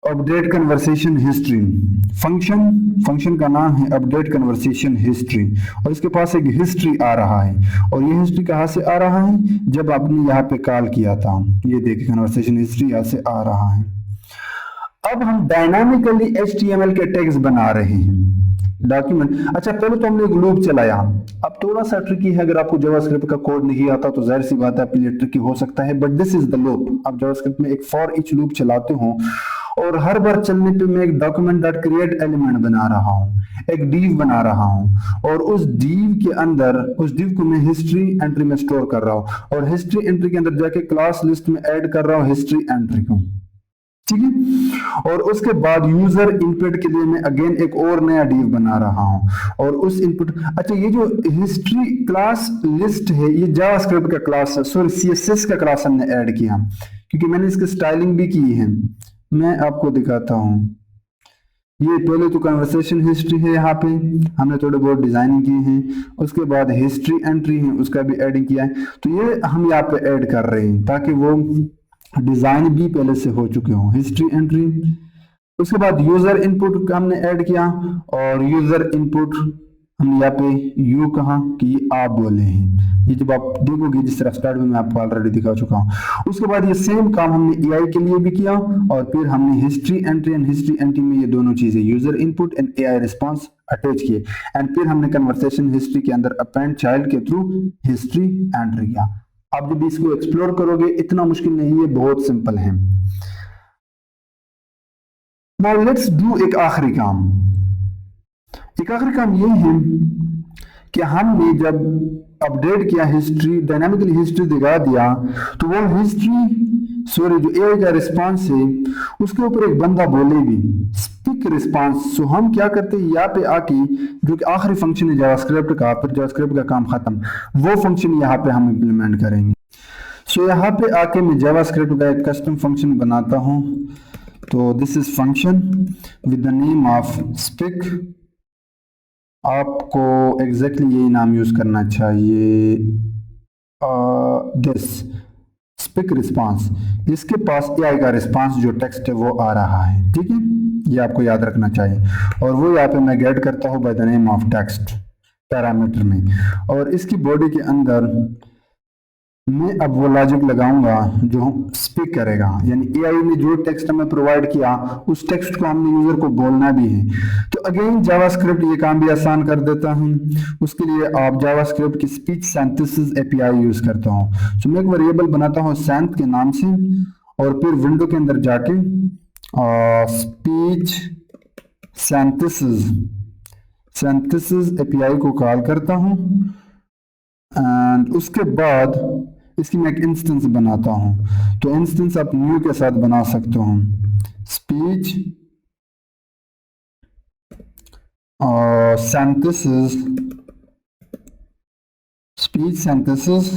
अपडेट कन्वर्सेशन हिस्ट्री फंक्शन का नाम है अपडेट कन्वर्सेशन हिस्ट्री, और इसके पास एक हिस्ट्री आ रहा है। और ये हिस्ट्री कहाँ से आ रहा है, जब आपने यहाँ पे कॉल किया था, ये देखिए कन्वर्सेशन हिस्ट्री यहाँ से आ रहा है। अब हम डायनामिकली HTML के टैग्स बना रहे हैं डॉक्यूमेंट। अच्छा, पहले तो हमने एक लूप चलाया। अब थोड़ा सा ट्रिकी है, अगर आपको जावास्क्रिप्ट का कोड नहीं आता तो जाहिर सी बात है आपके लिए ट्रिकी हो सकता है, but this is the loop. आप जावास्क्रिप्ट में एक फॉर ईच लूप चलाते हो और हर बार चलने पे मैं एक डॉक्यूमेंट डॉट क्रिएट एलिमेंट बना रहा हूँ, एक div बना रहा हूँ, और उस div के अंदर उस div को मैं हिस्ट्री एंट्री में स्टोर कर रहा हूँ और हिस्ट्री एंट्री के अंदर जाके क्लास लिस्ट में ऐड कर रहा हूँ हिस्ट्री एंट्री को, ठीक है। और उसके बाद यूजर इनपुट के लिए मैं अगेन एक और नया div बना रहा हूं और उस इनपुट, अच्छा ये जो हिस्ट्री क्लास लिस्ट है ये जावास्क्रिप्ट का क्लास है, सॉरी CSS का क्लास हमने ऐड किया क्योंकि मैंने इसकी स्टाइलिंग भी की है। मैं आपको दिखाता हूं, ये पहले तो कन्वर्सेशन हिस्ट्री है, यहाँ पे हमने थोड़े बहुत डिजाइनिंग की है, उसके बाद हिस्ट्री एंट्री है उसका भी एडिंग किया है, तो ये हम यहाँ पे ऐड कर रहे हैं ताकि वो डिजाइन भी पहले से हो चुके हो, हिस्ट्री एंट्री। उसके बाद यूजर इनपुट हमने ऐड किया और यूजर इनपुट हमने यहाँ पे यू कहा कि आप बोले हैं, ये जब आप देखोगे जिस तरह स्टार्ट में मैं आपको ऑलरेडी दिखा चुका हूँ। उसके बाद ये सेम काम हमने AI के लिए भी किया और फिर हमने history entry and history entry में ये दोनों चीजें user input and AI response attach किए एंड फिर हमने कन्वर्सेशन हिस्ट्री के अंदर अपेंड चाइल्ड के थ्रू हिस्ट्री एंट्री किया। आप जब इसको एक्सप्लोर करोगे इतना मुश्किल नहीं है, बहुत सिंपल है। नाउ लेट्स डू एक आखिरी काम। एक आखिरी काम ये है कि हमने जब अपडेट किया हिस्ट्री, डायनामिकली हिस्ट्री दिखा दिया, तो वो हिस्ट्री सॉरी जो AI का रिस्पांस है उसके ऊपर एक बंदा बोले भी स्पीक रिस्पांस। सो हम क्या करते हैं, यहाँ पे आके जो कि आखिरी फंक्शन है जावास्क्रिप्ट का, फिर जावास्क्रिप्ट का काम खत्म, वो फंक्शन यहाँ पे हम इम्प्लीमेंट करेंगे। सो यहाँ पे आके मैं जावास्क्रिप्ट का एक कस्टम फंक्शन बनाता हूँ। तो this is function with the name of speak. आपको एग्जैक्टली यही नाम यूज करना चाहिए, दिस स्पीक रिस्पांस। इसके पास AI का रिस्पांस जो टेक्स्ट है वो आ रहा है, ठीक है, ये आपको याद रखना चाहिए। और वो यहाँ पे मैं गेट करता हूँ by the name of text parameter में, और इसकी बॉडी के अंदर मैं अब वो लॉजिक लगाऊंगा जो स्पीक करेगा, यानी AI ने जो टेक्स्ट हमें प्रोवाइड किया उस टेक्स्ट को हमने यूजर को बोलना भी है। तो अगेन जावास्क्रिप्ट ये काम भी आसान कर देता है। उसके लिए आप जावास्क्रिप्ट की स्पीच सिंथेसिस API यूज करता हूँ। तो मैं एक वेरिएबल बनाता हूँ सेंथ के नाम से और फिर विंडो के अंदर जाके स्पीच सिंथेसिस API को कॉल करता हूँ एंड उसके बाद इसकी मैं एक इंस्टेंस बनाता हूं। तो इंस्टेंस आप न्यू के साथ बना सकते हो, स्पीच सिंथेसिस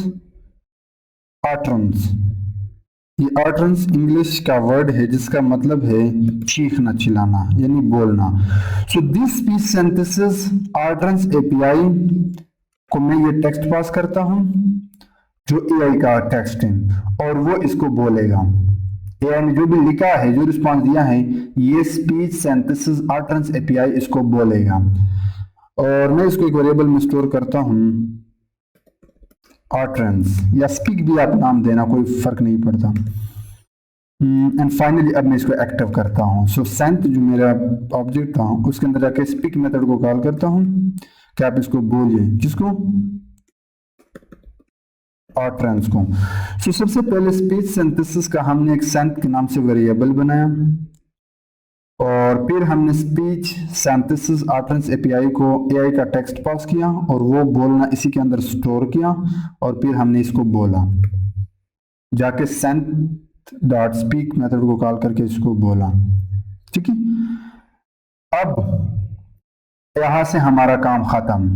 आर्टरंस। ये आर्टरंस इंग्लिश का वर्ड है जिसका मतलब है चीखना, चिल्लाना, यानी बोलना। So this speech synthesis utterance API को मैं ये टेक्स्ट पास करता हूं जो AI का टेक्स्ट है और वो इसको बोलेगा। AI ने जो भी लिखा है, जो रिस्पांस दिया है, ये स्पीच सिंथेसिस आर्टरंस API इसको बोलेगा और मैं इसको एक वेरिएबल में स्टोर करता हूं आर्टरंस, या स्पीक भी आप नाम देना, कोई फर्क नहीं पड़ता। एंड फाइनली अब मैं इसको एक्टिव करता हूं। सो सेंथ जो मेरा ऑब्जेक्ट था उसके अंदर जाके स्पीक मेथड को कॉल करता हूं कि आप इसको बोलिए, किसको, आर्टरंस को। सो सबसे पहले स्पीच सिंथेसिस का हमने एक सेंथ के नाम से वेरिएबल बनाया और फिर हमने स्पीच सिंथेसिस आर्टरंस API को AI का टेक्स्ट पास किया और वो बोलना इसी के अंदर स्टोर किया और फिर हमने इसको बोला। जाके send.speak मेथड को कॉल करके इसको बोला, ठीक है। अब यहां से हमारा काम खत्म,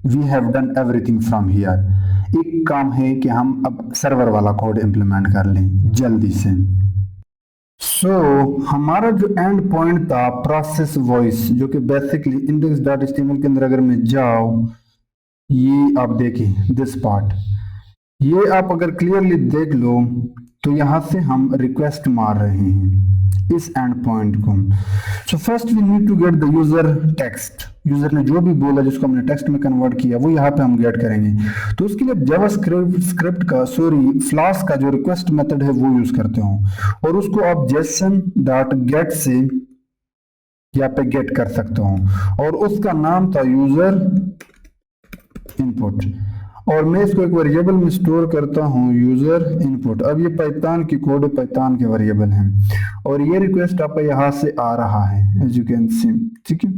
we have done everything from here. एक काम है कि हम अब सर्वर वाला कोड इंप्लीमेंट कर लें जल्दी से। हमारा जो एंड पॉइंट था प्रोसेस वॉइस, जो कि बेसिकली index.html के अंदर अगर मैं जाऊं, ये आप देखें दिस पार्ट, ये आप अगर क्लियरली देख लो तो यहां से हम रिक्वेस्ट मार रहे हैं इस एंड पॉइंट को। So first we need to get the user text, user ने जो भी बोला जिसको हमने टेक्स्ट में कन्वर्ट किया वो यहाँ पे हम गेट करेंगे। तो उसके लिए जावास्क्रिप्ट का फ्लास्क का जो रिक्वेस्ट मेथड है वो यूज करते हो, और उसको आप json.get से यहाँ पे गेट कर सकते हो, और उसका नाम था यूजर इनपुट, और मैं इसको एक वेरिएबल में स्टोर करता हूँ यूजर इनपुट। अब ये पाइथन की कोड है, पाइथन के वेरिएबल हैं, और ये रिक्वेस्ट आपका यहाँ से आ रहा है एज यू कैन सी, ठीक है।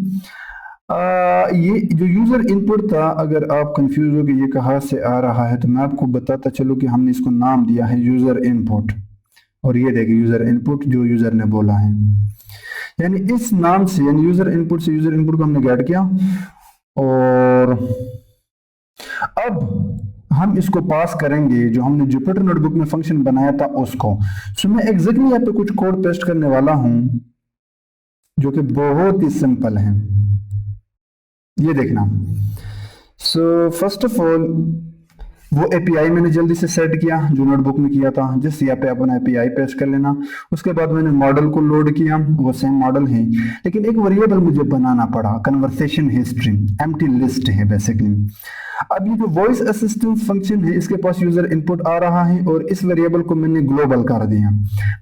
ये जो यूजर इनपुट था, अगर आप कंफ्यूज हो कि ये कहाँ से आ रहा है, तो मैं आपको बताता चलूँ कि हमने इसको नाम दिया है यूजर इनपुट, और ये देखिए यूजर इनपुट जो यूजर ने बोला है, यानी इस नाम से, यानी यूजर इनपुट से यूजर इनपुट को हमने गेट किया, और अब हम इसको पास करेंगे जो हमने जुपिटर नोटबुक में फंक्शन बनाया था उसको। सो मैं एग्जैक्टली यहाँ पे कुछ कोड पेस्ट करने वाला हूं जो कि बहुत ही सिंपल है, ये देखना। सो फर्स्ट ऑफ ऑल वो एपीआई मैंने जल्दी से सेट किया जो नोटबुक में किया था, जिस यहाँ पे अपना एपीआई पेस्ट कर लेना। उसके बाद मैंने मॉडल को लोड किया, वो सेम मॉडल है, लेकिन एक वेरिएबल मुझे बनाना पड़ा, कन्वर्सेशन हिस्ट्री, एम्प्टी लिस्ट है बेसिकली। अब ये जो वॉइस असिस्टेंस फंक्शन है, इसके पास यूजर इनपुट आ रहा है, और इस वेरिएबल को मैंने ग्लोबल कर दिया।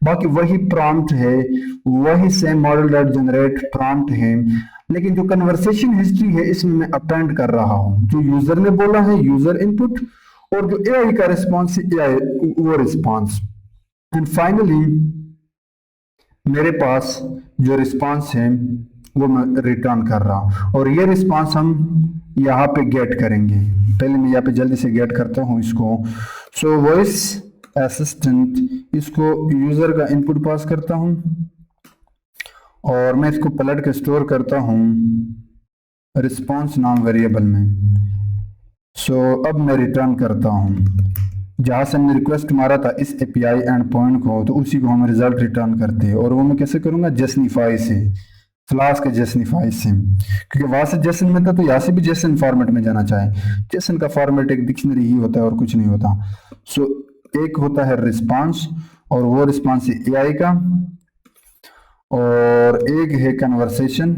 बाकी वही प्रॉम्प्ट है, वही same model dot generate prompt है, लेकिन जो कन्वर्सेशन हिस्ट्री है इसमें मैं अपेंड कर रहा हूं जो यूजर ने बोला है, यूजर इनपुट, और जो एआई का रिस्पॉन्स है, एआई वो रिस्पॉन्स। एंड फाइनली मेरे पास जो रिस्पॉन्स है वो मैं रिटर्न कर रहा हूं, और ये रिस्पॉन्स हम यहाँ पे गेट करेंगे। पहले मैं यहाँ पे जल्दी से गेट करता हूँ इसको। सो वॉइस असिस्टेंट, इसको यूजर का इनपुट पास करता हूँ, और मैं इसको पलट के स्टोर करता हूँ रिस्पॉन्स नाम वेरिएबल में। सो अब मैं रिटर्न करता हूँ जहाँ से हमने रिक्वेस्ट मारा था इस एपीआई एंड पॉइंट को, तो उसी को हम रिजल्ट रिटर्न करते हैं। और वो मैं कैसे करूँगा, जेसनिफाई से, फ्लास्क के जेसनिफाई से, क्योंकि वहां से जेसन में था तो यहाँ से भी जेसन फॉर्मेट में जाना चाहे। जेसन का फॉर्मेट एक डिक्शनरी ही होता है और कुछ नहीं होता। सो एक होता है रिस्पांस, और वो रिस्पांस है एआई का, और एक है कन्वर्सेशन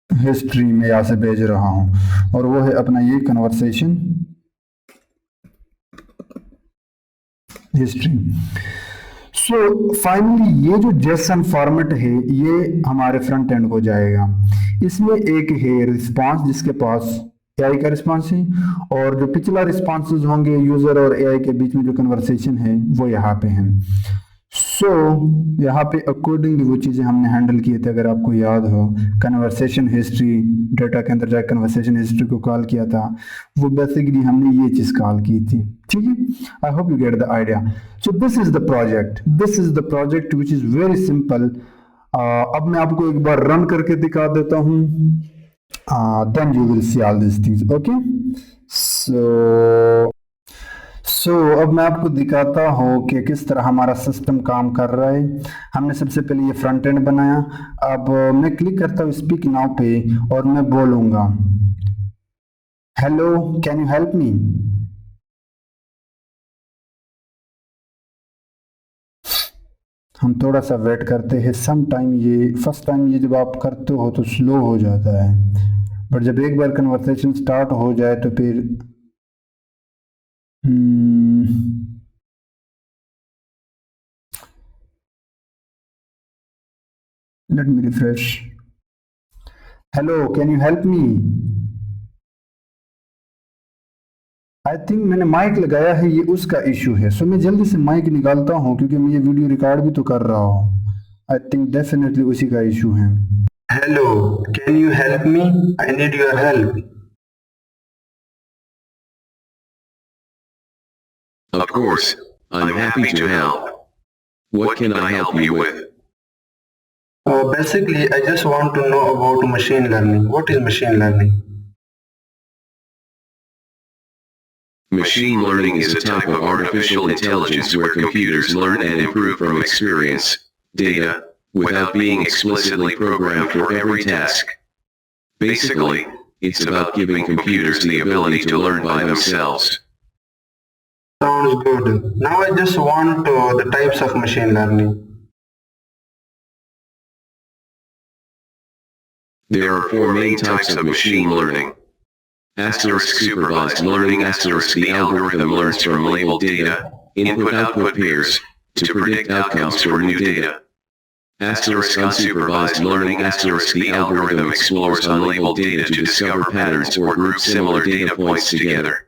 हिस्ट्री में यहाँ से भेज रहा हूं, और वो है अपना ये कन्वर्सेशन हिस्ट्री। सो फाइनली ये जो जेसन फॉर्मेट है ये हमारे फ्रंट एंड को जाएगा। इसमें एक है रिस्पांस जिसके पास एआई का रिस्पांस है, और जो पिछला रिस्पांसेस होंगे यूजर और एआई के बीच में जो कन्वर्सेशन है वो यहाँ पे है। सो यहाँ पे अकॉर्डिंगली वो चीजें हमने हैंडल किए थे, अगर आपको याद हो, कन्वर्सेशन हिस्ट्री, डेटा के अंदर जाकर कन्वर्सेशन हिस्ट्री को कॉल किया था, वो बेसिकली हमने ये चीज कॉल की थी, ठीक है। आई hope you get the idea. So this is the project which is very simple. अब मैं आपको एक बार रन करके दिखा देता हूँ, then you will see all this things, okay. So अब मैं आपको दिखाता हूँ कि किस तरह हमारा सिस्टम काम कर रहा है। हमने सबसे पहले ये फ्रंट एंड बनाया। अब मैं क्लिक करता हूँ स्पीक नाउ पे, और मैं बोलूंगा हेलो कैन यू हेल्प मी। हम थोड़ा सा वेट करते हैं। सम टाइम ये फर्स्ट टाइम ये जब आप करते हो तो स्लो हो जाता है, बट जब एक बार कन्वर्सेशन स्टार्ट हो जाए तो फिर let me refresh. Hello, can you help me? I think मैंने माइक लगाया है, ये उसका इशू है। सो मैं जल्दी से माइक निकालता हूँ क्योंकि मैं ये वीडियो रिकॉर्ड भी तो कर रहा हूँ। आई थिंक डेफिनेटली उसी का इशू है। Hello, can you help me? I need your help. Of course, I'm happy to help. What can I help you with? Basically, I just want to know about machine learning. What is machine learning? Machine learning is a type of artificial intelligence where computers learn and improve from experience, data, without being explicitly programmed for every task. Basically, it's about giving computers the ability to learn by themselves. Sounds good. Now I just want the types of machine learning. There are 4 main types of machine learning. Supervised learning. The algorithm learns from labeled data, input-output pairs, to predict outcomes for new data. Unsupervised learning. The algorithm explores unlabeled data to discover patterns or group similar data points together.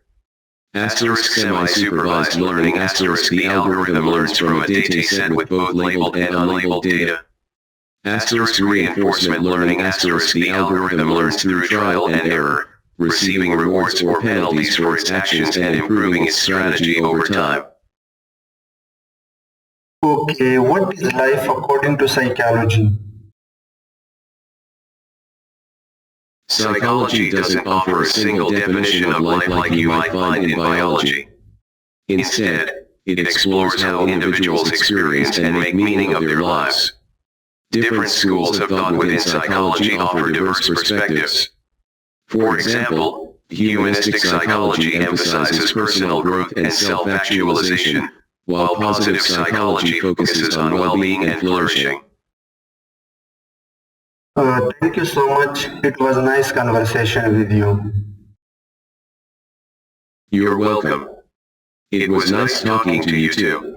Semi-supervised learning. The algorithm learns from a dataset with both labeled and unlabeled data. Reinforcement learning. The algorithm learns through trial and error, receiving rewards or penalties for its actions and improving its strategy over time. Okay, what is life according to psychology? Psychology doesn't offer a single definition of life like you might find in biology. Instead, it explores how individuals experience and make meaning of their lives. Different schools of thought within psychology offer diverse perspectives. For example, humanistic psychology emphasizes personal growth and self-actualization, while positive psychology focuses on well-being and flourishing. Thank you so much. It was a nice conversation with you. You're welcome. It was nice talking to you too.